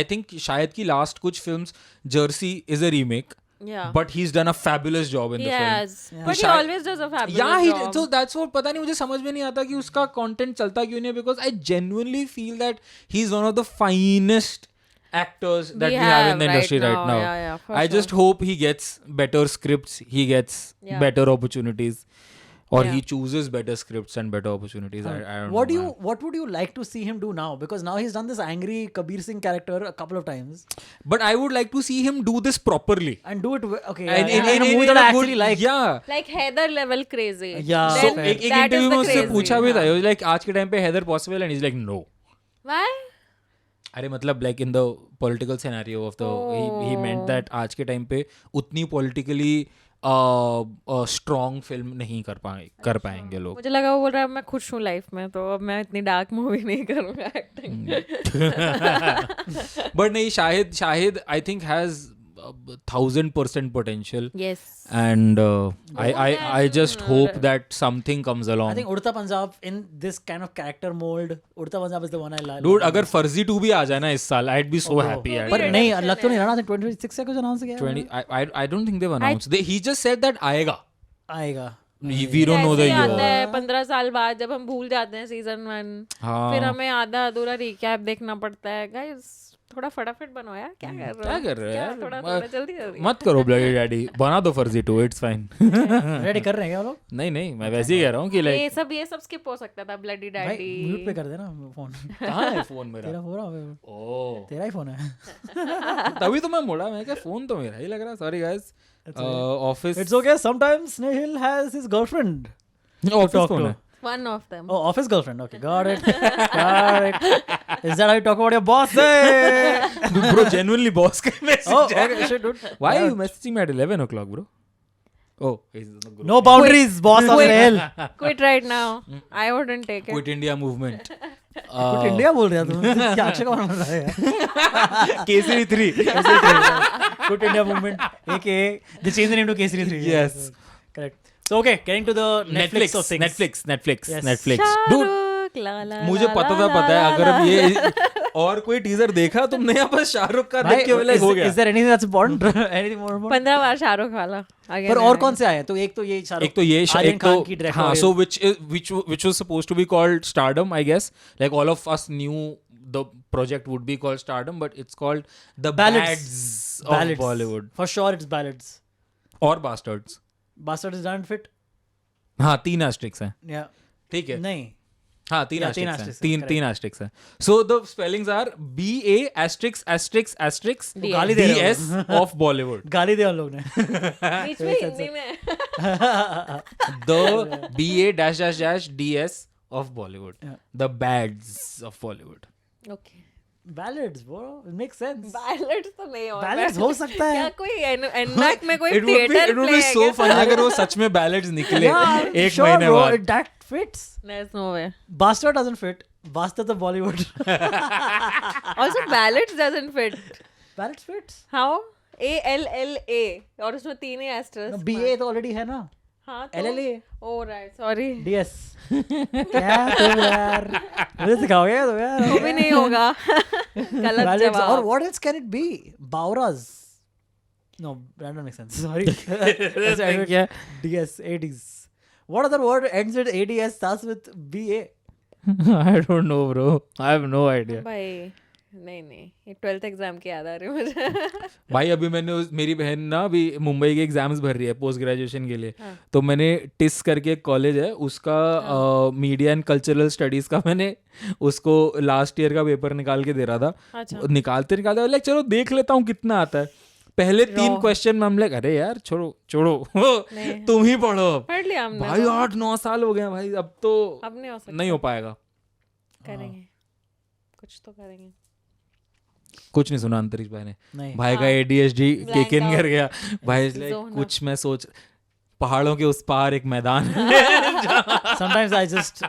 I think शायद की last कुछ films, Jersey is a remake, Yeah. but he's done a fabulous job in the film. Yes. Yeah. But he शायद- always does a fabulous Yeah, job. so that's what पता नहीं मुझे समझ में नहीं आता कि उसका content चलता क्यों नहीं है, because I genuinely feel that he's one of the finest actors that we have in the industry right now. Yeah, for I sure. just hope he gets better scripts, he gets Yeah. better opportunities, or Yeah. he chooses better scripts and better opportunities. I don't What know. what would you like to see him do now? Because now he's done this angry Kabir Singh character a couple of times But I would like to see him do this properly. and do it okay. And in a movie that I actually like. Yeah. Like Heather level crazy. Yeah. So Then एक that is interview में the उससे crazy. पूछा भी था, हाँ. he was like आज के time पे Haider possible, and he's like no. Why? अरे मतलब like in the political scenario of the he meant that आज के टाइम पे उतनी politically strong film नहीं कर पाएंगे लोग. मुझे लगा वो बोल रहा है मैं खुश हूँ लाइफ में, तो अब मैं इतनी डार्क मूवी नहीं करूँगा एक्टिंग. But नहीं, Shahid I think has 1000% potential, Yes. and I just hope that something comes I along. think Udta Punjab in this kind of character mold, Udta Punjab is the one I like. Dude, अगर फर्जी 2 भी आ जाए ना इस साल, I'd be so happy. यार. पर नहीं लग तो नहीं रहा. 26 से कुछ अनाउंस किया है? 20 I don't think they've announced. He just said that आएगा. आएगा. We don't know the ऐसे आता year. है 15 साल बाद जब हम भूल जाते हैं सीजन 1, हाँ. फिर हमें आधा अधूरा रिकैप देखना पड़ता है. गाइस थोड़ा फटाफट बनो यार, क्या कर रहे हो? क्या कर रहे हो क्या? यार? थोड़ा जल्दी जल्दी. मत करो ब्लडी डैडी, बना दो फर्जी 2, it's fine. रेडी कर रहे हैं क्या लोग? नहीं मैं वैसे ही कह रहा हूँ कि लाइक ये सब स्किप हो सकता था. ब्लडी भाई डैडी. म्यूट पे कर देना फोन. कहाँ है फोन मेरा? तेरा हो रहा है. ओह, तेरा ही फोन है. तभी तो मैं मुड़ा, मैं क्या फोन तो मेरा ही लग रहा. Sorry guys. Office It's okay. Sometimes Snehil has his girlfriend. Office talk कौन to? है? One of them. Oh, office girlfriend. Okay, got it. Got it. Is that how you talk about your boss? Hey! Bro, genuinely boss का message Oh, है. okay, shit, dude. Why are you messaging me at 11 o'clock, bro? Oh, he's in the group. No boundaries, boss of hell. Quit right now. I wouldn't take it. Quit India movement. कुछ India बोल रहा तुम क्या अक्षय कुमार बोल रहा है यार Kesari 3. Quit India movement aka they changed the name to Kesari 3 Yes. correct so okay getting to the Netflix of things Netflix. Yes. Netflix. Dude, Shahrukh, ला ला मुझे ला पता ला था ला अगर ला अब ला। ये और कोई टीजर देखा तुमने या बस शाहरुख का देख के like हो गया. is there anything that's important anything more important 15 बार शाहरुख वाला again पर and और again. कौन से आए हैं तो एक तो ये शाहरुख एक तो ये आर्यन एक खान की तो direct हाँ audience. so which was supposed to be called Stardom, I guess. Like all of us knew the project would be called Stardom, but it's called The Ballads of Ballads. Bollywood for sure it's ballads or Bastards. bastards doesn't fit हाँ 3 asterisks हैं. yeah ठीक है. नहीं हाँ 3 Yeah, 3 asterisks हैं. asterisks हैं, 3 asterisks हैं. So the spellings are BA asterisk asterisk asterisk DS. गाली दे रहे हो DS of Bollywood. गाली दिया उन लोग ने बीच में हिंदी में The BA dash dash dash DS of Bollywood. Yeah. The Bads of Bollywood. okay ballads bro it makes sense ballads तो नहीं होगा ballads हो सकता क्या है कोई एनमैक में कोई It would be theatre play है so funny अगर वो सच में ballads निकले yeah एक sure महीने bro बाद. that fits there's no way bastard doesn't fit bastard of Bollywood also ballads doesn't fit ballads fits how ALLA और उसमें 3 ही asterisk BA तो already है ना हाँ LLA oh right sorry DS क्या तुम यार मुझे सिखाओगे तुम यार वो भी नहीं होगा गलत Ballads or जवाब what else can it be Bauras no that doesn't make sense sorry That's right. क्या? DS ADs what other word ends with ADS starts with BA I don't know bro. I have no idea. भाई नहीं ये 12th exam की याद आ रही है मुझे भाई अभी मैंने मेरी बहन ना अभी मुंबई के एग्जाम्स भर रही है पोस्ट ग्रेजुएशन के लिए. तो मैंने टिस करके एक कॉलेज है उसका मीडिया एंड कल्चरल स्टडीज का मैंने उसको लास्ट ईयर का पेपर निकाल के दे रहा था. अच्छा निकालते लाइक चलो देख लेता हूँ कितना आता है. पहले 3 क्वेश्चन में हम लाइक अरे यार छोड़ो तुम ही पढ़ो अब. पढ़ लिया हमने भाई 8-9 साल हो गए हैं भाई अब तो अब नहीं हो सकता नहीं हो पाएगा. करेंगे कुछ तो करेंगे कुछ नहीं सुना अंतरिक्ष भाई ने. नहीं भाई का ADHD Blank kick in out. कर गया. भाई like Zone कुछ मैं सोच पहाड़ों के उस पार एक मैदान है. sometimes I just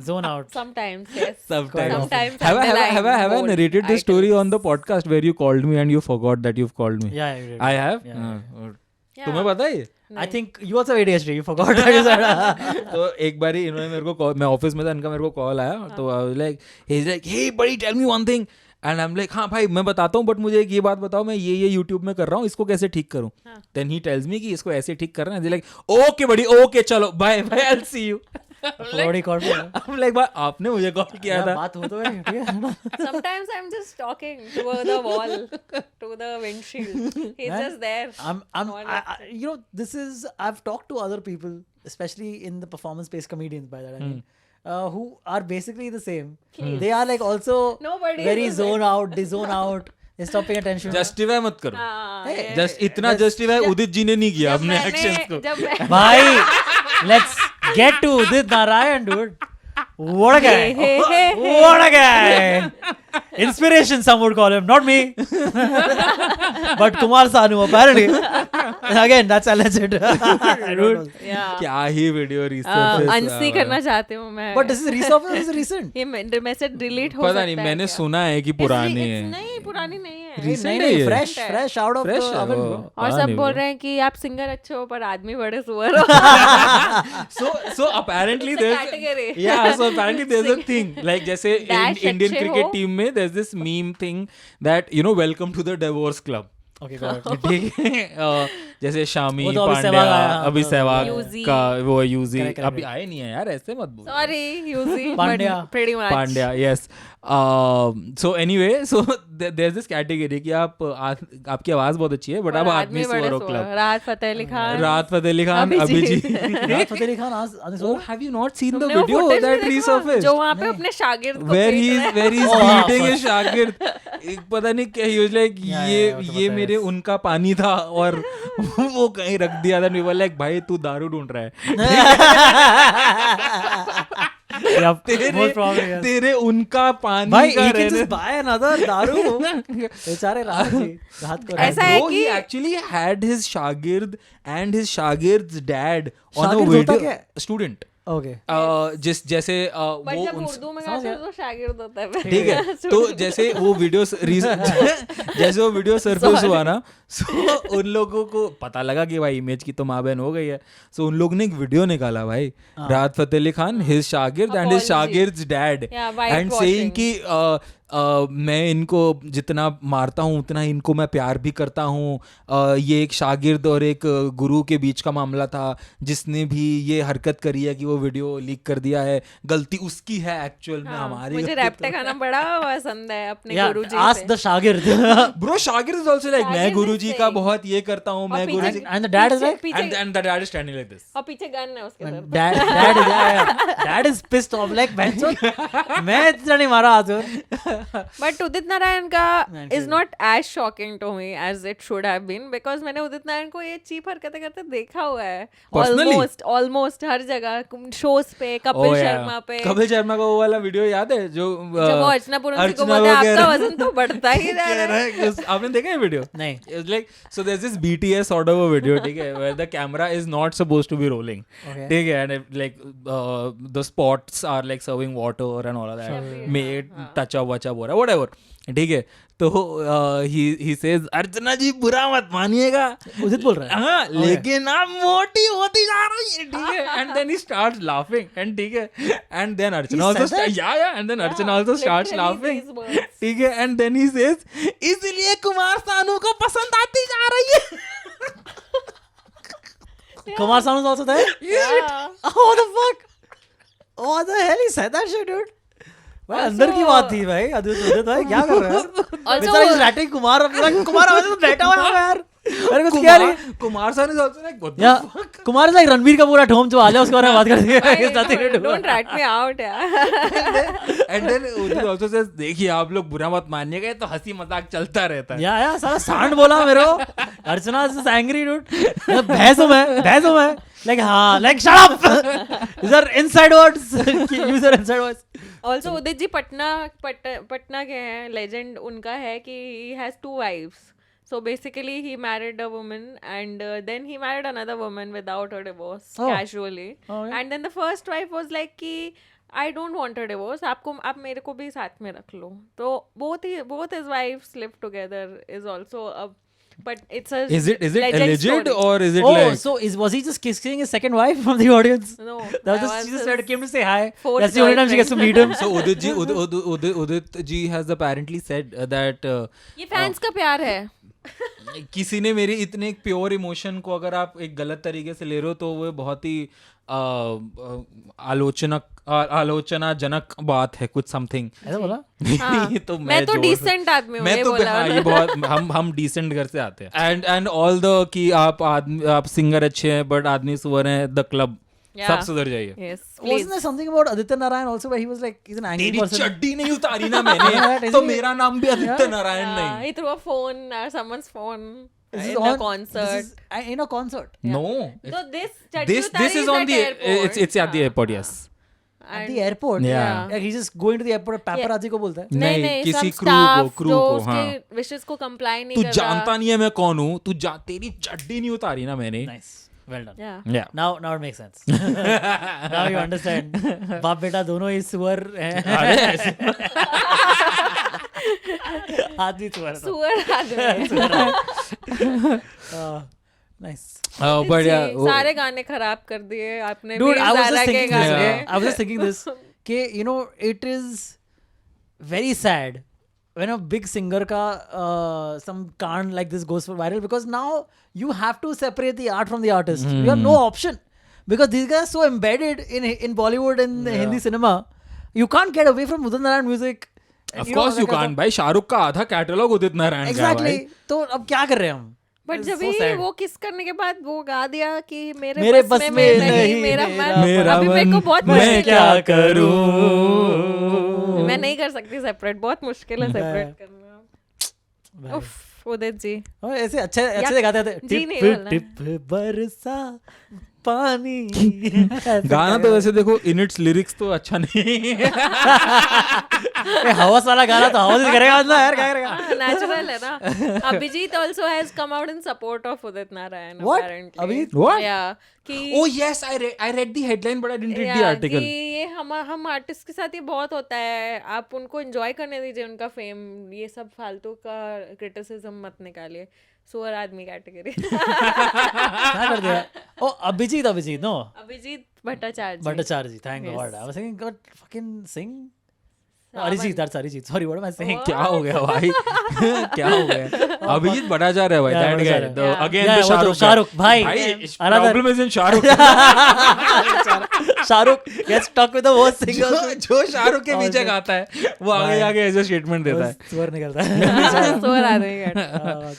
zone out sometimes yes Sometimes. sometimes Have I underline narrated bold this story on the items. podcast where you called me and you forgot that you've called me? yeah you did. I have. Yeah. Yeah. तुम्हें पता है? I think you also have ADHD you forgot that you said तो एक बारी इन्होंने मेरे को मैं ऑफिस में था इनका मेरे को कॉल आया तो I was like he is like hey buddy tell me one thing and I am like हाँ भाई मैं बताता हूँ बट मुझे एक ये बात बताओ मैं ये यूट्यूब में कर रहा हूँ इसको कैसे ठीक करूँ. देन ही टेल्स मी कि इसको ऐसे ठीक करना है. लाइक ओके बड़ी ओके चलो bye bye I will see you. बड़ी corporate I'm like भाई आपने मुझे कॉल किया था. बात हो तो है ठीक है sometimes I'm just talking to the wall to the windshield he's Man, just there you know this is I've talked to other people especially in the performance based comedians by that I mean who are basically the same they are like also Nobody very is the zone out they zone out they stop paying attention justify मत करो. हाँ, Hey, ये- just इतना justify Udit ji ने नहीं किया जब अपने मैंने- एक्शंस को. जब मैं- भाई let's get to Udit Narayan dude what a guy Hey, hey, hey. what a guy inspiration some would call him not me but Kumar Sanu apparently again that's alleged I don't know. Yeah. क्या ही video research unsee करना चाहती हूँ मैं but this is recent this is recent ये message delete हो सकता पता है नहीं मैंने क्या? सुना है कि पुरानी It's- है. नहीं पुरानी नहीं है Recent नहीं है नहीं ये. fresh out of Fresh the है oven वो. bro. और पता सब नहीं बोल bro. रहे हैं कि आप सिंगर अच्छे हो पर आदमी बड़े सुअर हो So apparently It's a there's category. yeah so apparently there's a thing like जैसे Dash Indian अच्छे cricket हो. team में there's this meme thing that you know welcome to the divorce club. okay got it ठीक है जैसे शामी वो तो अभी पांड्या सहवाग आया, अभी हाँ, सहवाग यूजी। का वो यूजी Correct, correct, अभी आए नहीं है यार ऐसे मत बोल. सॉरी यूजी Pandya. pretty much Pandya yes so anyway so there's this category कि आप आपकी आवाज बहुत अच्छी है बट आप पर आदमी बड़े सुअर हो सुअर। क्लब. राहत फतेह अली खान राहत फतेह अली खान अभिजीत। अभिजीत. राहत फतेह अली खान आज आने Oh, have you not seen the तुमने वो video footage that भी देखा? resurfaced? जो वहाँ पे अपने शागिर्द को where पीट he's रहा है। where he's Oh, हाँ, beating first. his शागिर्द. एक पता नहीं क्या he was like Yeah, ये yeah, वो तो ये पता है, मेरे yes. उनका पानी था और वो कहीं रख दिया था, वी वर लाइक भाई तू दारू ढूंढ रहा है। तेरे उनका पानी भाई का he can रहने just buy another दारू बेचारे रात को ऐसा है Bro, he कि- actually had his shagird and his shagird's dad on a शागिर्द होता video क्या है? student. ओके जैसे बट वो जब उर्दू में कहते हैं तो शागिर्द होता है। ठीक है, तो जैसे वो वीडियो जैसे वो वीडियो सरफेस हुआ ना, सो उन लोगों को पता लगा कि भाई इमेज की तो माँ बहन हो गई है, सो उन लोगों ने एक वीडियो निकाला भाई, राहत फतेह अली खान, हिज शागिर्द एंड हिज Apology. शागिर्द्स dad, Yeah, and whitewashing. Saying कि मैं इनको जितना मारता हूँ उतना इनको मैं प्यार भी करता हूँ, ये एक शागिर्द और एक गुरु के बीच का मामला था, जिसने भी ये हरकत करी है कि वो वीडियो लीक कर दिया है, गलती उसकी है एक्चुअल में, हमारी मुझे गलती रैप्टे खाना बड़ा पसंद है अपने या गुरुजी आस्क से। द शागिर्द ब्रो शागिर्द इज आल्सो लाइक मैं शागिर्द गुरुजी is का saying- बहुत ये करता हूँ, मैं पीछे- गुरुजी, and the dad is like and the dad is standing like this. और पीछे गन है उसके सर पे। dad is pissed off like बहनचोद मैं इतना नहीं मारा आज बट उदित नारायण का Man, is not as shocking to me as it should have been, because मैंने उदित नारायण को ये चीप हरकतें करते देखा हुआ है Personally? ऑलमोस्ट हर जगह, शोज पे, कपिल शर्मा पे। कपिल शर्मा का वो वाला वीडियो याद है जो जब वो अर्चना पूरन को अर्चना बोलते हैं को कह आपका रहा- वजन तो बढ़ता ही कह रहा रहा है। है आपने देखा है वीडियो? नहीं It's like so there's this BTS sort of a video, ठीक है, where the camera is not supposed to be rolling, Okay. ठीक है, and like the spots are like serving water and all of that, made touch up हो रहा है, whatever, ठीक है, तो he says अर्चना जी बुरा मत मानिएगा, उदित बोल रहा है हाँ, लेकिन आप मोटी होती जा रही है, ठीक है, and then he starts laughing, and ठीक है, and then Archana He also said that? yeah, and then Archana also starts literally laughing, these words. ठीक है, and then he says इसलिए कुमार सानू को पसंद आती जा रही है। Kumar Sanu is also there Yeah. what the fuck what the hell he said that shit dude भाई अंदर की बात थी भाई उदित भाई क्या कर रहे हैं बेचारा इस रैटिंग कुमार कुमार आवाज तो बैठा हुआ है यार मेरे कुछ क्या नहीं Kumar Sanu is also like what the या fuck? Kumar like Ranveer Kapoor at home जो आ जाओ उसके बारे में बात करते हैं Don't rat me out, यार। And then Udit also says देखिए आप लोग बुरा मत मानिएगा, ये तो हंसी मजाक चलता रहता है। या सारा सांड बोला मेरे को अर्चना इज एंग्री डूड बहस हूं मैं लाइक हाँ like shut up these are inside words use your inside words also Udit ji Patna के हैं, लेजेंड उनका है कि he has 2 wives. So basically he married a woman and then he married another woman without a divorce casually. And then the first wife was like कि I don't want a divorce, आप मेरे को भी साथ में रख लो. तो both his wives live together is also a, but it's a Is it legend alleged story. or is it oh like so was he just kissing his second wife from the audience No, that was that just, she was just came to say hi fourth that's the only time she gets to meet him so Udit ji has apparently said that ये fans का प्यार है. किसी ने मेरी इतने एक pure emotion को अगर आप एक गलत तरीके से ले रहे हो तो वो बहुत ही आलोचनाजनक बात है, कुछ समथिंग ऐसा बोला ये तो मैं तो decent आदमी हूँ, मैं ये तो बोला हाँ, ये बहुत हम डिसेंट घर से आते हैं एंड ऑल द कि आप सिंगर अच्छे हैं बट आदमी सुअर हैं, द क्लब Yeah. सब सुधर जाइए। Yes, wasn't please. there something about Aditya Narayan also where he was like he's an angry तेरी person चड्डी नहीं उतारी ना Yeah, मैंने is तो he- मेरा नाम भी आदित्य नारायण Yeah, नहीं। he threw a phone, someone's phone This is in a on- concert. this is in a concert No, So this this is on the it's at the airport, yes. at the airport Yeah. like he's just going to the airport paparazzi को बोलता है नहीं नहीं, नहीं किसी some crew को- staff crew जो को, उसके हाँ। विशेस को कंप्लाई नहीं तू कर रहा. जानता नहीं है मैं कौन हूँ, तेरी चड्डी नहीं उतारी ना मैंने। nice well done Yeah. Yeah. now it makes sense now you understand बाप बेटा दोनों ही सुअर हैं आदमी सुअर है सुअर आदमी. nice But yeah, जी, सारे गाने खराब कर दिए आपने. dude I was Zaara just के thinking this गाने. I was just thinking this कि you know it is very sad when a big singer ka some can't like this goes for viral because now you have to separate the art from the artist. You have no option because these guys are so embedded in Bollywood and Hindi cinema. You can't get away from Udit Narayan music. of course you can't भाई, शाहरुख का आधा catalogue उदित नारायण का है Exactly. भाई। तो अब क्या कर रहे हैं हम? बट It's जब so ही sad. वो किस करने के बाद वो गा दिया कि मेरे मेरे बस बस में में नहीं, नहीं मेरा मेरा मन. अभी मेरे को मन, बहुत मैं मुश्किल क्या है. करूं? मैं नहीं कर सकती सेपरेट, बहुत मुश्किल है सेपरेट करना. उफ. उदित जी. और ऐसे अच्छे अच्छे से गाते थे, जी नहीं टिप बोलना है. टिप बरसा पानी. गाना तो वैसे देखो इन इट्स लिरिक्स तो अच्छा नहीं है. हवस वाला गाना तो हवस ही करेगा ना यार, क्या करेगा. Natural है ना. Abhijit also has come out in support of Udit Narayan. What? Apparently. Abhijit? What? Yeah. कि Oh yes, I read the headline but I didn't read the yeah, article. कि ये हम आर्टिस्ट के साथ ये बहुत होता है. आप उनको एंजॉय करने दीजिए उनका फेम. ये सब फालतू का क्रिटिसिज्म मत निकालिए. सुअर आदमी कैटेगरी. क्या कर दिया. Oh Abhijeet no Abhijeet Bhattacharya. Bhattacharya ji, thank god. I was thinking god fucking sing Arijit, that's Arijit. Sorry, what am I saying. क्या हो गया भाई? क्या हो गया? अभिजीत भट्टाचार्य है भाई. Yeah, That guy. Bhattacharya. Again Yeah, the वो तो Shahrukh भाई. Another- problem is in Shahrukh. Shahrukh gets talk with the worst singer. जो शाहरुख के पीछे गाता है वो आगे आगे ऐसे स्टेटमेंट देता है. स्वर निकलता है. सुअर आदमी category.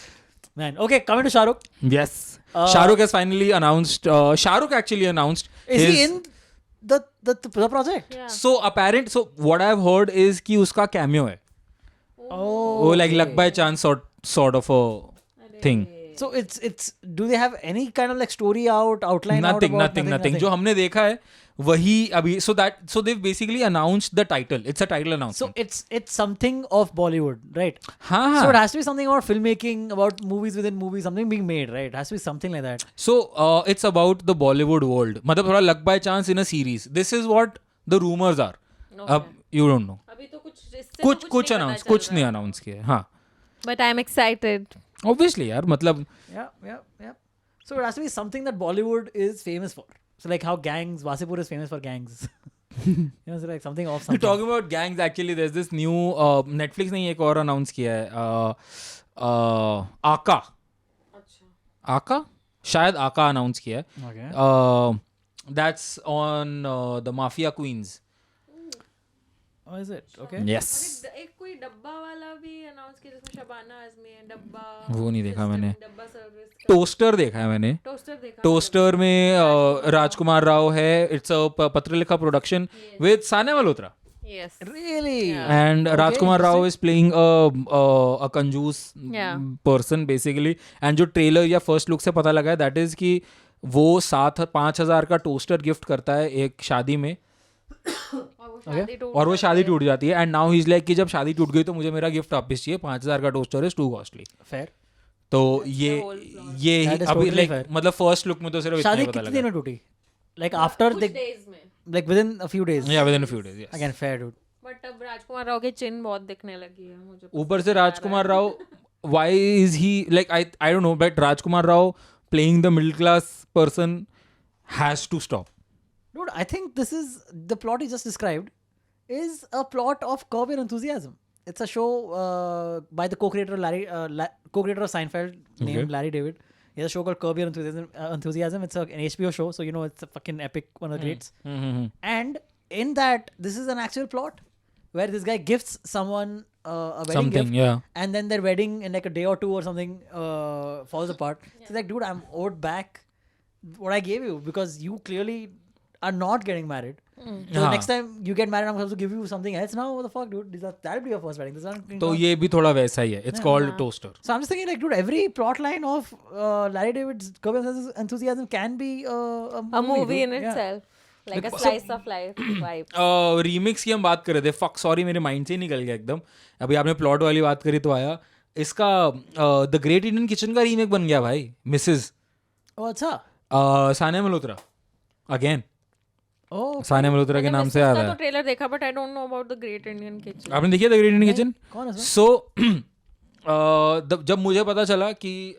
Man, okay, coming to Shahrukh. Yes. Shahrukh has finally announced. Shahrukh actually announced. Is his, he in the project? Yeah. So apparent. So what I've heard is कि उसका cameo है. वो like luck by chance sort of a thing. So it's do they have any kind of like story outline Nothing. out about Nothing. जो हमने देखा है वही अभी. So they've basically announced the title. It's a title So announcement. it's something of Bollywood, right? हाँ. So it has to be something about filmmaking, about movies within movies, something being made, right? It has to be something like that. So it's about the Bollywood world. मतलब थोड़ा luck by chance in a series. This is what the rumors are. अब you don't know. अभी तो कुछ announce कुछ नहीं announce किया है. हाँ. But I'm excited. Obviously यार मतलब Yeah. So it has to be something that Bollywood is famous for. So like how gangs, Wasipur is famous for gangs. So like something of something. talking about gangs, actually there's this new Netflix ने एक और announce किया है. आका. आका शायद आका announce किया है. Okay. That's on the Mafia Queens. Oh, is it? Okay. Yes. एक कोई डब्बा वाला भी अनाउंस किया जिसमें शबाना आजमी है. डब्बा वो नहीं देखा मैंने. डब्बा सर्विस. टोस्टर देखा है मैंने. टोस्टर देखा. टोस्टर में राजकुमार राव है. It's a Patralekha production with Sania Malhotra. Yes. Really? And Rajkumar Rao is playing a कंजूस person basically. And जो ट्रेलर या फर्स्ट लुक से पता लगा है that is कि वो 5,000 का टोस्टर गिफ्ट करता है एक शादी में. और वो शादी टूट जाती है. And now he is like कि जब शादी टूट गई तो मुझे मेरा गिफ्ट वापस चाहिए. 5,000 का toaster is to costly. Fair. तो ये That is अभी totally लाइक fair. मतलब फर्स्ट लुक में तो सिर्फ इतना शादी ही पता कितने लगा. दिन में टूटी? Like after कुछ they, days में. like within a few days. या with in a few days. Again, fair dude. But अब राजकुमार राव के चिन्ह बहुत दिखने लगी है मुझे. ऊपर से राजकुमार Rao, why is he like I don't know, but Rajkumar Rao playing the middle class person has to stop. Dude, I think this is the plot he just described is a plot of Curb Your Enthusiasm. It's a show by the co-creator co-creator of Seinfeld named Larry David. He has a show called Curb Your Enthusiasm. It's an HBO show, so you know it's a fucking epic, one of the greats. And in that, this is an actual plot where this guy gifts someone a wedding Something, gift, yeah. and then their wedding in like a day or two or something falls apart. So he's like, dude, I'm owed back what I gave you because you clearly are not getting married. So next time you get married, I'm supposed to give you something else now. What the fuck, dude? That'll be your first wedding. This one. तो ये भी थोड़ा वैसा ही है. It's called Toaster. So I'm just thinking, like, dude, every plot line of Larry David's Curb Your Enthusiasm can be A movie in dude. Yeah. itself. Like a slice of life vibe. Remix की हम बात कर रहे थे. Fuck sorry मेरे mind से ही निकल गया एकदम. अभी आपने प्लॉट वाली बात करी तो आया इसका द ग्रेट इंडियन किचन का रीमेक बन गया भाई. मिसेस Oh, अच्छा. सानिया मल्होत्रा अगेन. Oh, सानिया मल्होत्रा के नाम से आ रहा तो है. ट्रेलर देखा but I don't know about the great Indian kitchen. आपने देखी है द ग्रेट इंडियन किचन? कौन है उसमें? सो जब मुझे पता चला कि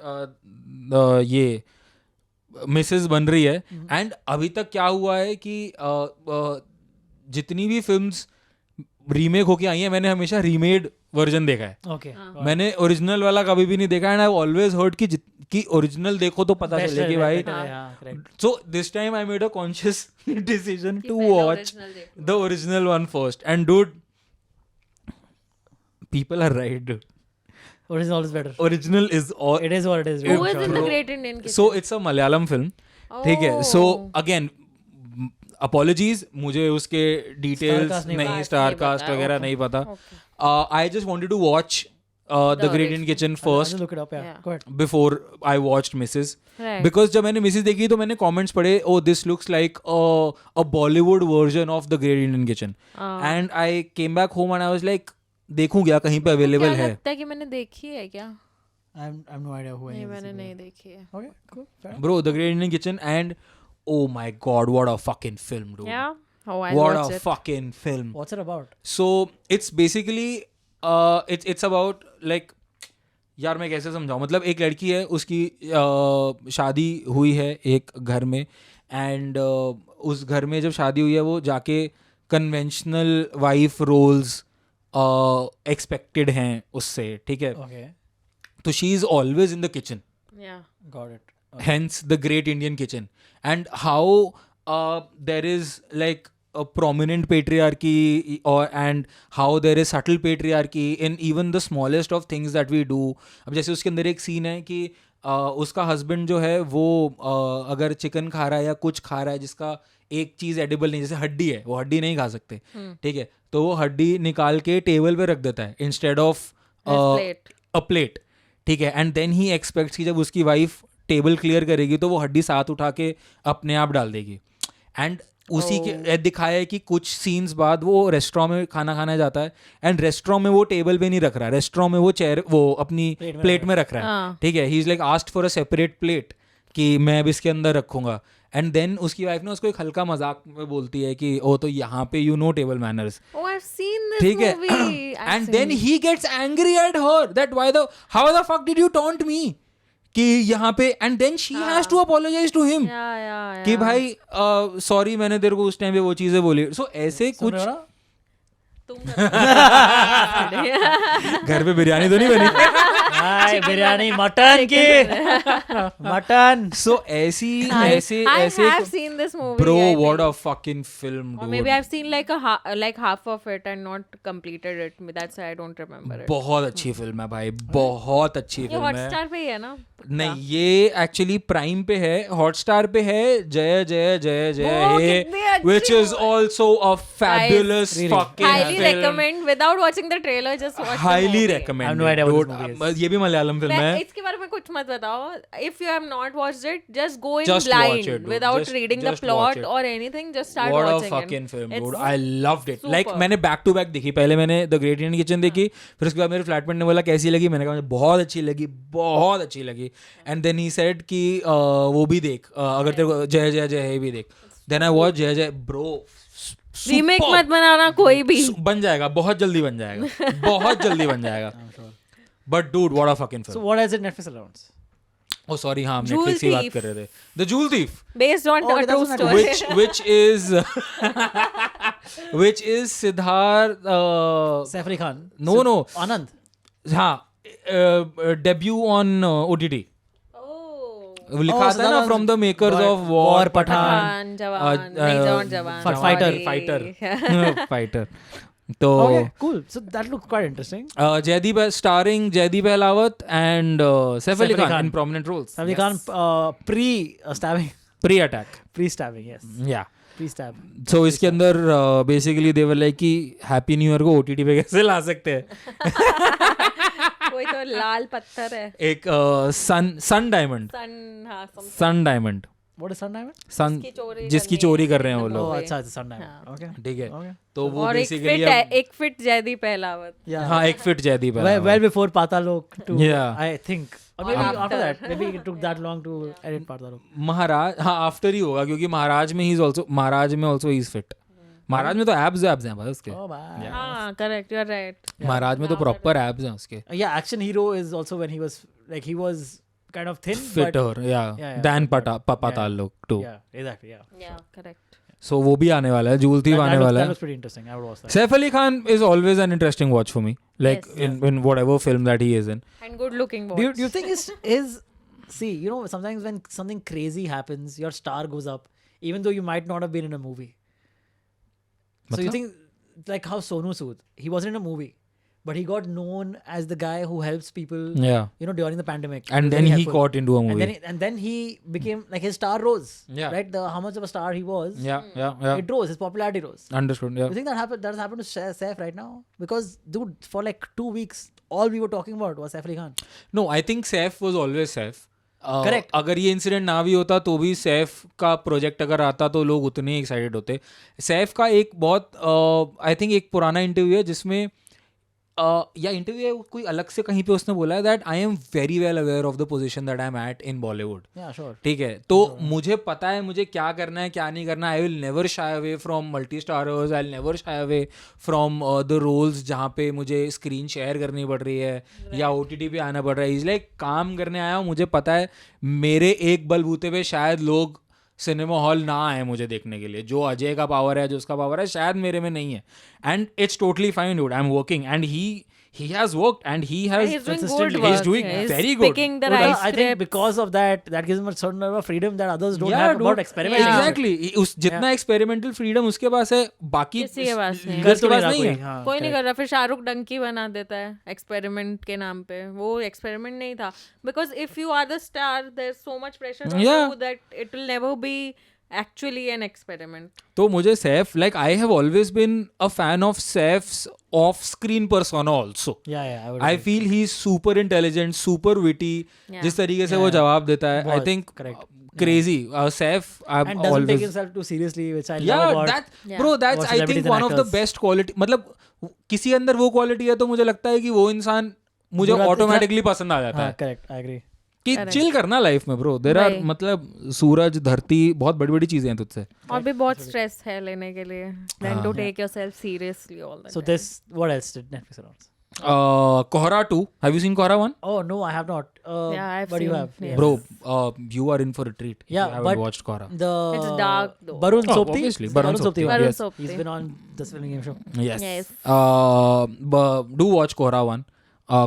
ये मिसेस बन रही है एंड अभी तक क्या हुआ है कि जितनी भी फिल्म्स रीमेक होके आई हैं मैंने हमेशा रीमेड वर्जन देखा है. Okay. मैंने ओरिजिनल वाला कभी भी नहीं देखा. एंड आई ऑलवेज हर्ड कि ओरिजिनल देखो तो पता चले कि भाई. So this time I made a conscious decision to watch the original one first. And dude, people are right, dude. Original is better. Original is all. It is what it is. Who dude. is in the great Indian kitchen? So it's a Malayalam film. ठीक है. So again, apologies, मुझे उसके details Star cast नहीं नहीं, पता. star नहीं cast पता, वगैरह okay. नहीं पता. I just wanted to watch The Great Indian Kitchen I'll first just look it up. Yeah. Yeah. Go ahead. before I watched Mrs. Right. Because जब मैंने Mrs. देखी तो मैंने comments पढ़े, oh this looks like a Bollywood version of The Great Indian Kitchen. And I came back home and I was like, देखूं क्या कहीं पे available क्या है. लगता है कि मैंने देखी है क्या? I've no idea who any नहीं, of these मैंने people नहीं are. देखी है. Okay, cool. Fair enough. Bro, The Great Indian Kitchen, and oh my god, what a fucking film, dude. Yeah. Oh, I What watched a it. fucking film. What's it about? So it's basically it's about like, यार मैं कैसे समझाऊं, मतलब एक लड़की है, उसकी शादी हुई है एक घर में, एंड उस घर में जब शादी हुई है वो जाके कन्वेंशनल वाइफ रोल्स एक्सपेक्टेड हैं उससे, ठीक है. Okay. तो she is always in the kitchen, Yeah. Got it. hence the Great Indian Kitchen. And how there is like a prominent patriarchy, and how there is subtle patriarchy in even the smallest of things that we do. अब जैसे उसके अंदर एक scene है कि उसका husband जो है वो अगर चिकन खा रहा है या कुछ खा रहा है जिसका एक चीज़ एडिबल नहीं, जैसे हड्डी है, वो हड्डी नहीं खा सकते, ठीक है, तो वो हड्डी निकाल के टेबल पे रख देता है instead of plate. A plate, ठीक है. एंड देन ही एक्सपेक्ट्स कि जब उसकी वाइफ टेबल क्लियर करेगी तो वो हड्डी साथ उठा के अपने आप डाल देगी. एंड उसी के दिखाया है कि कुछ सीन्स बाद वो रेस्टोरेंट में खाना खाने जाता है, एंड रेस्टोरेंट में वो टेबल पे नहीं रख रहा, रेस्टोरेंट में वो चेयर वो अपनी प्लेट में रख रहा है, ठीक है. ही is like asked for a separate plate कि मैं अब इसके अंदर रखूंगा. एंड देन उसकी वाइफ ने उसको एक हल्का मजाक में बोलती है कि ओ तो यहाँ पे you know table manners, Oh, I've seen this ठीक है. movie. I've and seen then he gets angry at her that why the how the fuck did you taunt me कि यहाँ पे, and then she has to apologise to him Yeah. कि भाई sorry मैंने तेरे को उस टाइम पे वो चीजें बोली. सो ऐसे सुन कुछ रहे हो ना? तुम घर पे बिरयानी तो नहीं बनी. हाय बिरयानी मटन की मटन. सो ऐसी ऐसे I ऐसे have seen this movie. bro, I what think. a fucking film, Or dude. maybe I've seen like like half of it and not completed it. That's why I don't remember it. बहुत अच्छी film है भाई, बहुत अच्छी ये film है. Hotstar पे ही है ना? नहीं, ये एक्चुअली प्राइम पे है, हॉटस्टार पे है. जय जय जय जय वो हे, कितनी अच्छी which is also a fabulous Really? fucking Highly film. recommend. Without watching the trailer, just watch. Highly the movie. recommend. I have no idea what dude. this movie is. ये भी मलयालम फिल्म है. इसके बारे में कुछ मत बताओ. If you have not watched it, just go in Just watch blind it, dude. without Just- reading just the plot watch it. or anything. Just start What a watching fucking it. film, It's dude. I loved it. Like super. मैंने back to back देखी. पहले मैंने the great Indian kitchen देखी, फिर उसके बाद मेरे flatmate ने बोला कैसी लगी, मैंने कहा मुझे बहुत अच्छी लगी, बहुत अच्छी लगी. एंड देन ही सेड कि वो भी देख, अगर तेरे को जय जय जय हे भी देख. देन आई वॉच जय जय. ब्रो Remake मत बनाना कोई भी. बन जाएगा, बहुत जल्दी बन जाएगा, बहुत जल्दी बन जाएगा. But dude what a fucking So film. what is it Netflix allowance? Oh sorry, हाँ हम Jewel नेटफ्लिक्स की बात Thief. कर रहे थे. The joule thief, Based on Oh, a that's true on story. which is Siddharth Saif Ali Khan. no Anand. हाँ debut on OTT. Oh. लिखा Oh, था ना Siddharth from the makers War- of war War Pathaan. Jawan नहीं Jawan Fighter. Fighter. तो Okay, cool. So that looked quite interesting. Jaideep starring Jaideep Ahlawat and Saif Ali Khan in prominent roles. Saif Ali Khan pre-stabbing. Pre attack. Pre-stabbing, yes. या Pre-stab. So इसके अंदर basically they were like कि happy new year को OTT पे कैसे ला सकते हैं. कोई तो लाल पत्थर है. एक sun diamond, sun diamond, What is Sun Diamond? Sun चोरी जिसकी चोरी कर रहे हैं वो Oh, लोग, अच्छा, it's Sun Diamond. Okay. ठीक है. Okay. तो वो और बेसिकली एक फिट जयदीप अहलावत. Yeah. हाँ एक fit Jaideep Well, Ahlawat. well before Patalok to Yeah. I think. Or maybe Or after after. that. Maybe it took that long to edit Patalok. महाराज, हाँ after he होगा क्योंकि महाराज में ही इज आल्सो, महाराज में also he is fit. महाराज में तो abs हैं भाई उसके. Oh, bye. हाँ करेक्ट यू आर राइट. महाराज में तो प्रॉपर एब्स हैं उसके. Yeah, action hero is also when he was like he was kind of thin. Fitter या yeah, दैन but- पाताल लोग टू. Yeah, exactly. Yeah. या करेक्ट. सो वो भी आने वाला है, जूल थीफ आने वाला That है. was pretty interesting. I would watch that. Saif Ali Khan is always an interesting watch for me, like Yes. in whatever film that he is in. And good looking boys. Do you think is see, you know, sometimes when something crazy happens, your star goes up, even though you might not have been in a movie. So you मतलब? think like how Sonu Sood, he wasn't in a movie, but he got known as the guy who helps people, Yeah. you know, during the pandemic. And was then very he helpful. got into a And movie. then he became like his star rose. Yeah. Right? How much of a star he was. Yeah. It rose. His popularity rose. Understood. Yeah. You think that happened? That has happened to Saif right now? Because dude, for like 2 weeks, all we were talking about was Saif Ali Khan. No, I think Saif was always Saif. Correct. अगर ये incident ना भी होता तो भी सैफ का project अगर आता तो लोग उतने ही एक्साइटेड होते. सैफ का एक बहुत आई थिंक एक पुराना इंटरव्यू है जिसमें या इंटरव्यू है कोई अलग से कहीं पे उसने बोला है that I am very well aware of the position that I am at in Bollywood. Yeah, sure. ठीक है, तो मुझे पता है मुझे क्या करना है क्या नहीं करना. I will never shy away from multi starrers. I will never shy away from the roles जहाँ पे मुझे स्क्रीन शेयर करनी पड़ रही है या OTT पे आना पड़ रहा है. इज लाइक काम करने आया हूँ, मुझे पता है मेरे एक बलबूते पे शायद लोग सिनेमा हॉल ना आए मुझे देखने के लिए. जो अजय का पावर है, जो उसका पावर है, शायद मेरे में नहीं है. And it's totally fine dude. I am working and he has worked and he has He's doing good consistently- work. he's doing He's very good. picking the Well, right I think scripts. because of that gives him a certain level of freedom that others don't Yeah, have dude. about experimenting. Yeah. Exactly. उस जितना experimental freedom उसके पास है बाकी किसी के पास नहीं है. Leaders के पास नहीं है. हाँ, कोई नहीं correct. कर रहा. फिर शाहरुख डंकी बना देता है एक्सपेरिमेंट के नाम पे. वो एक्सपेरिमेंट नहीं था. Because if you are the star there is so much pressure on Yeah. You that it will never be actually an experiment. तो मुझे Saif like I have always been a fan of Saif's off screen persona also. Yeah, I would I agree. Feel he is super intelligent, super witty. Yeah. जिस तरीके से वो Yeah. जवाब देता है, आई बहुत, think correct. Crazy. Saif And doesn't take always himself too seriously, which I love yeah about. that Yeah. bro that's About I celebrities think and one of the actors. best quality. मतलब किसी अंदर वो quality है तो मुझे लगता है कि वो इंसान मुझे बुरा- ऑटोमेटिकली पसंद आ जाता हाँ, है correct. I agree. कि Correct. चिल करना लाइफ में ब्रो. देयर आर वही. मतलब सूरज, धरती, बहुत बड़ी बड़ी चीजें हैं तुझसे. और भी बहुत स्ट्रेस है लेने के लिए. देन टू हाँ. Take yourself seriously all the So this, what else did Netflix announce? Kohra 2. Have you seen Kohra 1? Oh no, I have not. Yeah, I've but you seen, have. yes. Yeah. Bro, you are in for a treat. if Yeah, you haven't but watched Kohra. The It's dark though. Barun Oh, Sobti. obviously, Barun Sobti. one. Barun Yes. Sobti. He's been on this film game show. Yes. Yes. Do watch Kohra 1.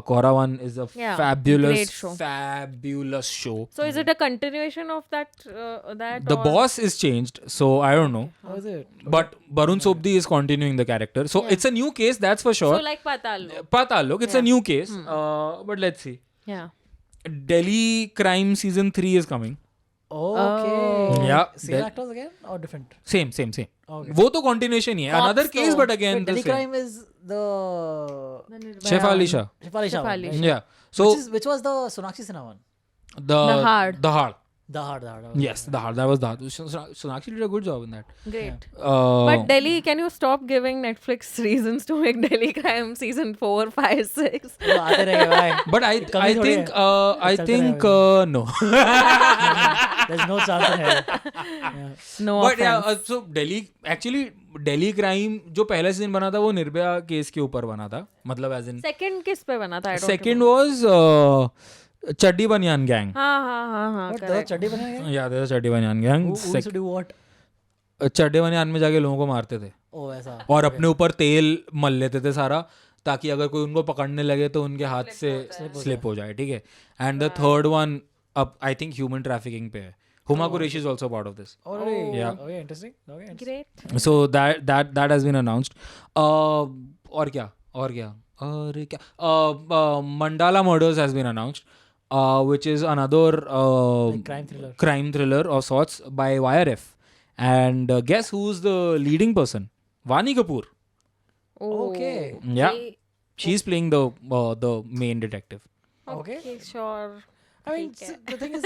Kohra 1 is a Yeah, fabulous, great show. fabulous show. So is it a continuation of that? The or- boss is changed, so I don't know. How is it? But Barun Sobti is continuing the character. So Yeah. it's a new case, that's for sure. So like Patal Lok. Patal Lok, it's a Yeah. new case. But let's see. Yeah. Delhi Crime Season 3 is coming. Okay. Oh. Yeah, Same that- actors again or different? Same. Okay. वो तो continuation ही है. Cops Another case, तो- but again Wait, the Delhi same. Crime is the Chef Ali Shah. Shefali Shah. Shefali one, Shah. Yeah. So which was the Sonakshi Sinha one? the Hard. The Hard. The Hard. Yes, the Hard. That was that. Sonakshi did a good job in that. Great. Uh, But Delhi, can you stop giving Netflix reasons to make Delhi Crime season 4, 5, 6? वो आते रहेंगे भाई. But कमी I थोड़ी think है. I चलते think no. There's no chance in hell. Yeah. No But yeah, offense. so Delhi Crime जो पहला सीजन बना था वो निर्भया केस के ऊपर बना था. मतलब as in Second किस पे बना था? I don't second was Chaddi Banyan Gang. हाँ, What the correct. चड्डी बनाया गया? Yeah, there's a Chaddi Banyan Gang. Who used to do what? चड्डी बनियान में जाके लोगों को मारते थे Oh, ऐसा. और अपने ऊपर तेल मल लेते थे सारा ताकि अगर कोई उनको पकड़ने लगे तो उनके हाथ से स्लिप हो जाए. ठीक है. एंड द थर्ड वन अब आई थिंक ह्यूमन ट्रैफिकिंग पे है. Huma Qureshi is also part of this. Oh, really? Yeah. Okay, interesting. Okay, interesting. Great. So that has been announced. और क्या Mandala Murders has been announced, which is another Like crime thriller. of sorts by YRF. And guess who's the leading person? Vani Kapoor. Okay. Yeah. She's playing the main detective. Okay. Okay, sure. I mean, the thing is,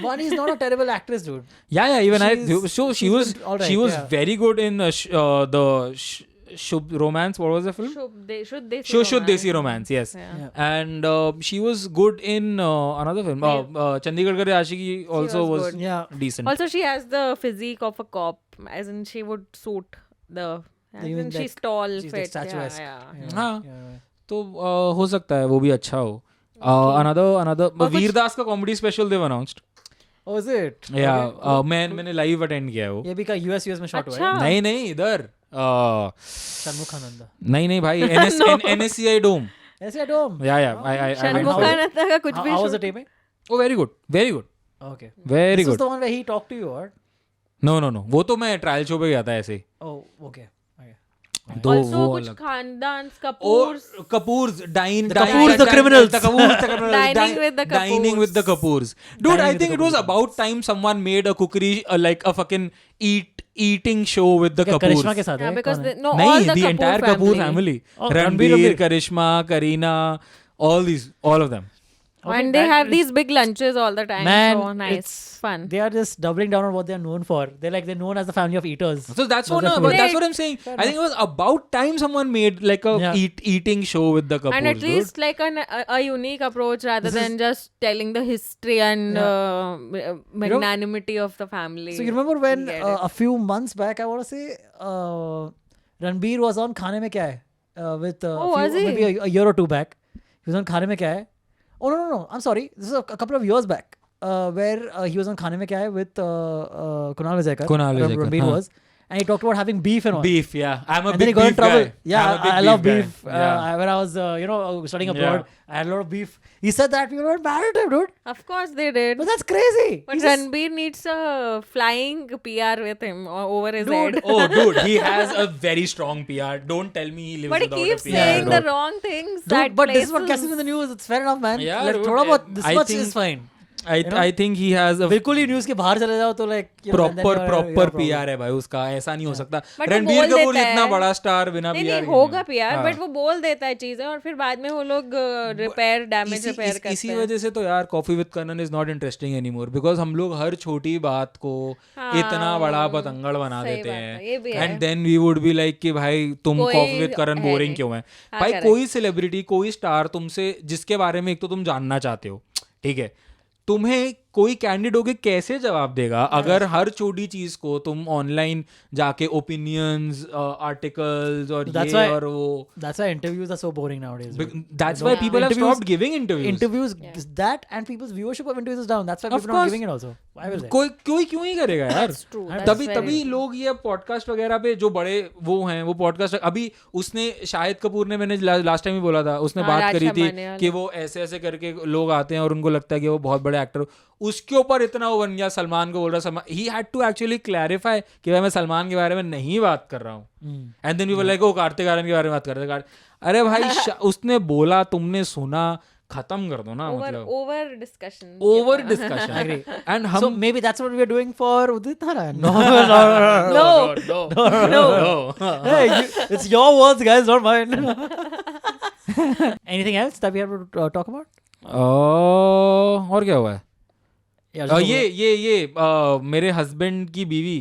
Vani is not a terrible actress, dude. Yeah. Even She's- so she she's was been alright, she was yeah. very good in the Shubh Romance. What was the film? Should they Shudh Desi Romance. Yes. Yeah. And she was good in another film. Chandigarh Ka Aashiki also was was good. Yeah. decent. Also, she has the physique of a cop, as in she would suit the. As Even in like- she's tall, she's fit. like statuesque. Yeah. हाँ. Yeah. तो हो सकता है वो भी अच्छा हो. Another Vir Das का comedy special they've announced. Oh, is it? या मैंने लाइव अटेंड किया है वो. ये भी का US में शॉट हुआ है. अच्छा. नहीं इधर षणमुखानंद. नहीं भाई NSCI डोम. ऐसे at home. या I षणमुखानंद का कुछ भी How was the shoot- taping? oh very good Okay. very This was good. the one where he talked to you, or? No वो तो मैं ट्रायल शो पे गया था ऐसे ही. Oh, okay. Okay. दो Also वो कुछ अलग खानदान्स और Kapoors Kapoors, the criminals. the criminals Dining with the dining with the Kapoors. Dude, Dining I with the think it was Kapoors. about time someone made a cookery like a fucking eating show with the क्या Kapoors. करिश्मा के साथ Yeah, है because कौन है? no, all नहीं, the the entire Kapoor family. Oh, Ranbir, Ranbir. Karishma, Kareena, all of them. Okay, and they that have is- these big lunches all the time. Man, so nice, it's fun. They are just doubling down on what they're known for. They're known as the family of eaters. So that's Love what, their but food. that's what I'm saying. I think it was about time someone made like a Yeah. eating show with the Kapoors. And at dude. least like a unique approach rather This is- than just telling the history and magnanimity of the family. So you remember when Get it. a few months back, I want to say, Ranbir was on Khane Mein Kya Hai with was he? maybe a year or two back. He was on Khane Mein Kya Hai. Oh no! I'm sorry. This is a couple of years back, where he was on Khane Mein Kya Hai with Kunal Vijayakar. Kunal Vijayakar, Ranbir हाँ. was, and he talked about having beef and all. Beef, yeah. I'm a And then he big got in beef trouble. guy. Yeah, I'm a big I love guy. beef. Yeah. When I was, studying abroad, Yeah. I had a lot of beef. He said that people were mad at him, dude. Of course they did. But that's crazy. But He's just- Ranbir needs a flying PR with him over his Dude, head. Oh, dude, he has a very strong PR. Don't tell me he lives But he without keeps a PR. saying the dude. wrong things. Dude, at but this is what gets places. him in the news. It's fair enough, man. Yeah, like, dude, थोड़ा बहुत this I much think- is fine. I think he has a बिल्कुल ही news के बाहर चले जाओ तो like you know, and then proper you're- proper you're problem. PR है भाई उसका. ऐसा नहीं हो सकता. But वो रणबीर बोल कपूर देता जितना है. बड़ा स्टार बिना नहीं PR नहीं के होगा नहीं है. PR हाँ. बट वो बोल देता है चीजें और फिर बाद में वो लोग रिपेयर डैमेज रिपेयर करते इसी हैं. वजह से तो यार coffee with Karan is not interesting anymore because हम लोग हर छोटी बात को इतना बड़ा पतंगड़ बना सही देते बात है, ये भी हैं है. And then we would be like कि भाई तुम कोई कॉफी विद करण है बोरिंग नहीं. क्यों है. हाँ, भाई correct. कोई सेलिब्रिटी कोई स्टार तुमसे जिसके बारे में एक तो तुम जानना चाहते हो, ठीक है, तुम्हें कोई कैंडिडेट होके कैसे जवाब देगा अगर हर छोटी चीज को तुम ऑनलाइन जाके ओपिनियंस आर्टिकल्स और That's ये why- और वो. That's why interviews are so boring nowadays. dude. That's why people have Interviews- stopped giving interviews. Interviews, Yeah. that and people's viewership of interviews is down. That's why Of people are not course. giving it also. Why will they? कोई क्यों ही करेगा यार. That's true. तभी- That's तभी very तभी true. लोग ये podcast वगैरह पे जो बड़े वो हैं वो पॉडकास्ट अभी उसने शाहिद कपूर ने मैंने लास्ट टाइम ही बोला था उसने हाँ, बात राज करी थी शर्मा ने कि वो ऐसे ऐसे करके लोग आते हैं और उनको लगता है कि वो बहुत बड़े एक्टर. उसके ऊपर इतना वो बन गया सलमान को बोल रहा. सलमान ही हैड टू एक्चुअली क्लैरिफाई कि भाई मैं सलमान के बारे में नहीं बात कर रहा हूँ. And then we were like oh Kartik Aaryan के बारे में बात करते हैं. अरे भाई उसने बोला तुमने सुना खत्म कर दो ना. मतलब Over discussion. Over discussion. agree. And So हम maybe that's what we are doing for Udit Narayan. No. No. Hey, it's your words, guys, not mine. Anything else that we have to talk about? और क्या हुआ है. Yeah, just ये मेरे husband की बीवी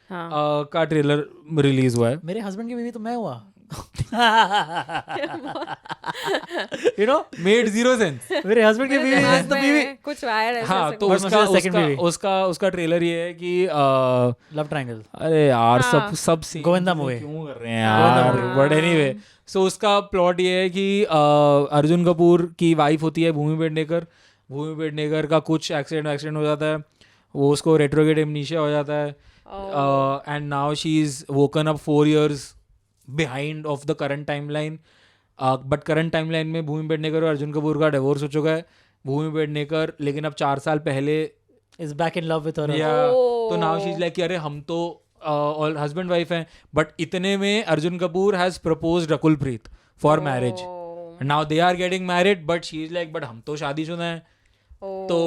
हाँ. का ट्रेलर रिलीज हुआ है. मेरे हस्बैंड की बीवी तो मैं हुआ. You know, made zero sense. मेरे हस्बैंड की बीवी दिमाग is the में बीवी. कुछ वायर ऐसे हाँ ऐसे तो But उसका second उसका movie. उसका उसका ट्रेलर ये है कि Love triangle. अरे यार हाँ. सब same गोविंदा चीजें movie. क्यों कर रहे हैं यार. movie. बट एनीवे सो उसका प्लॉट ये है कि अर्जुन कपूर की वाइफ होती है भूमि पेडनेकर का कुछ एक्सीडेंट हो जाता है. वो उसको रेट्रोगेट एमनीशिया हो जाता है. And now she is woken up 4 years behind of the current timeline. But current timeline में भूमि पेडनेकर और अर्जुन कपूर का डिवोर्स हो चुका है. भूमि पेडनेकर लेकिन अब 4 साल पहले Is back in love with her. या तो नाउ शी इज लाइक अरे हम तो और हस्बैंड वाइफ हैं. बट इतने में Arjun Kapoor has proposed Rakul Preet for marriage. Now they are getting married but she is like but हम तो शादीशुदा हैं. तो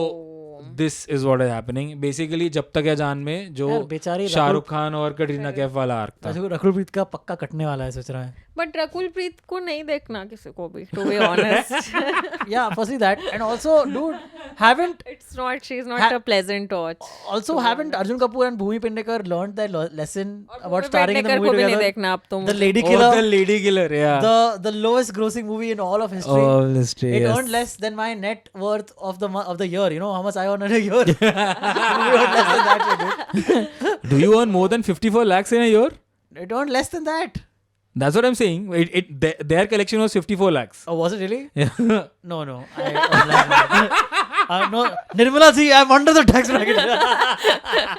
this is what is happening basically जब तक है जान में यार, जो बेचारी शाहरुख खान और कटरीना कैफ वाला आर्क था. रकुलप्रीत का पक्का कटने वाला है सोच रहा है. बट रकुल प्रीत को नहीं देखना किसी को भी to be honest. Yeah, firstly that, and also, dude, haven't She's not a pleasant watch. haven't Arjun Kapoor and Bhumi Pednekar learned their lesson और about Bhumi starring in the Pednekar movie को भी नहीं together? देखना अब तुम. The Lady Oh, Killer, the Lady Killer, yeah. the lowest grossing movie in all of history. All history, It yes. earned less than my net worth of the year. You know how much I earn in a year? It earned less than that, dude. Do you earn more than 54 lakhs in a year? It earned less than that. That's what I'm saying. Their collection was 54 lakhs. Oh, was it really? Yeah. No. I earned less than that. No, Nirmala ji, I'm under the tax bracket.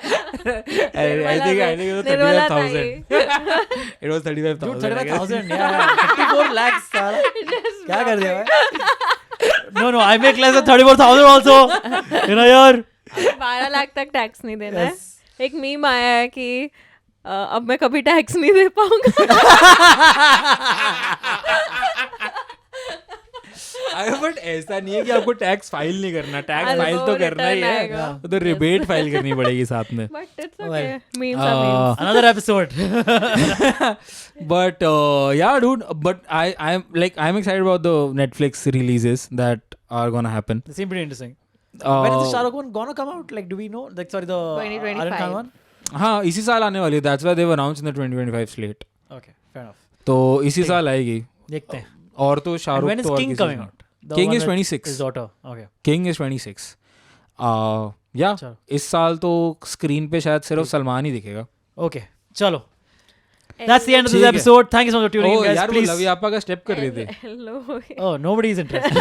I think it was Nirmala 35,000. It was 35,000. Dude, 35,000. Yeah. 54 lakhs. साला. क्या कर दिया भाई? No, I make less than 34,000 also in a year. 12 lakh तक tax नहीं देना है. एक मीम आया है कि अब मैं कभी टैक्स नहीं दे पाऊंगा. अरे बट ऐसा नहीं है कि आपको टैक्स फाइल नहीं करना, टैक्स फाइल तो करना ही है, आएगा. तो रिबेट फाइल करनी पड़ेगी साथ में. But it's okay. Memes are memes. Another episode. But yeah, dude. But I'm excited about the Netflix releases that are gonna happen. They seem pretty interesting. When is the Shah Rukh one gonna come out? Like, do we know? Like, sorry, the 2025. Alan Khan one? हाँ, इसी साल आने वाली है. That's why they've announced in the 2025 slate. Okay, fair enough. तो इसी साल आएगी. देखते हैं. और तो And शाहरुख when is तो और King किसी coming से- out? The King one is with 26. His daughter. Okay. King is 26. Yeah, चलो. इस साल तो स्क्रीन पे शायद सिर्फ सलमान ही दिखेगा. Okay. चलो. That's the end of this ठीक है. episode. Thank you so much for tuning in, Oh guys. यार वो Please. लवी आपा का स्टेप कर रहे थे. Hello. Oh, nobody is interested.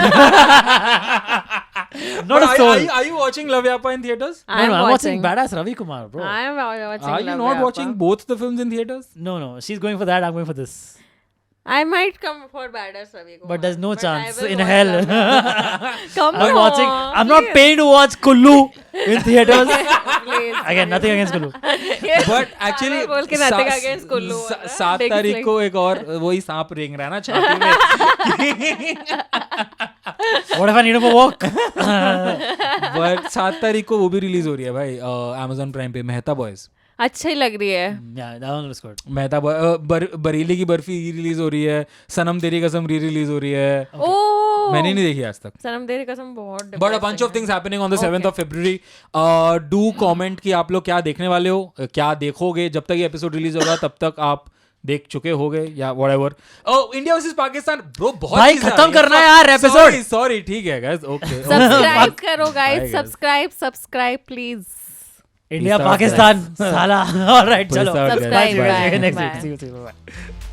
But Not a soul. are you watching Love Yappa in theaters? No, I'm watching Badass Ravi Kumar, bro. I am watching. Are you Love not Yappa. watching both the films in theaters? No, she's going for that. I'm going for this. I might come for Badass Ravi Kumar. But there's no I chance will in watch hell. Love Yappa. Come I'm on. watching. I'm not paying to watch Kullu in theaters. Please. Again, nothing against Kullu. But actually बोल के nothing against Kullu हो रहा है. 7 Dick तारीख Sling. को एक और वही सांप रेंग रहा है ना छाती में. What if I need to go walk? But 7 तारीख को वो भी रिलीज हो रही है भाई Amazon प्राइम पे, मेहता बॉयज. अच्छी लग रही है. Yeah, that one was good. Mehta Bareilly की बर्फी रिलीज हो रही है, सनम तेरी कसम रिलीज हो रही है. ओह. मैंने नहीं देखी आज तक. सनम तेरी कसम बहुत. But a bunch depressing of things happening on the Okay. 7th of February. Do comment कि आप लोग क्या देखने वाले हो, क्या देखोगे. जब तक ये एपिसोड रिलीज होगा तब तक आप देख चुके होगे या whatever. India versus Pakistan bro बहुत भाई, चीज़ें आ खत्म रही हैं. करना है यार episode. Sorry ठीक है guys. Okay. सब्सक्राइब करो Bye, guys. guys. Subscribe please. India, Peace out, Pakistan, Sala. All right, Peace chalo. out, guys. Subscribe, Bye. bye. Next Bye. week. See you. Bye.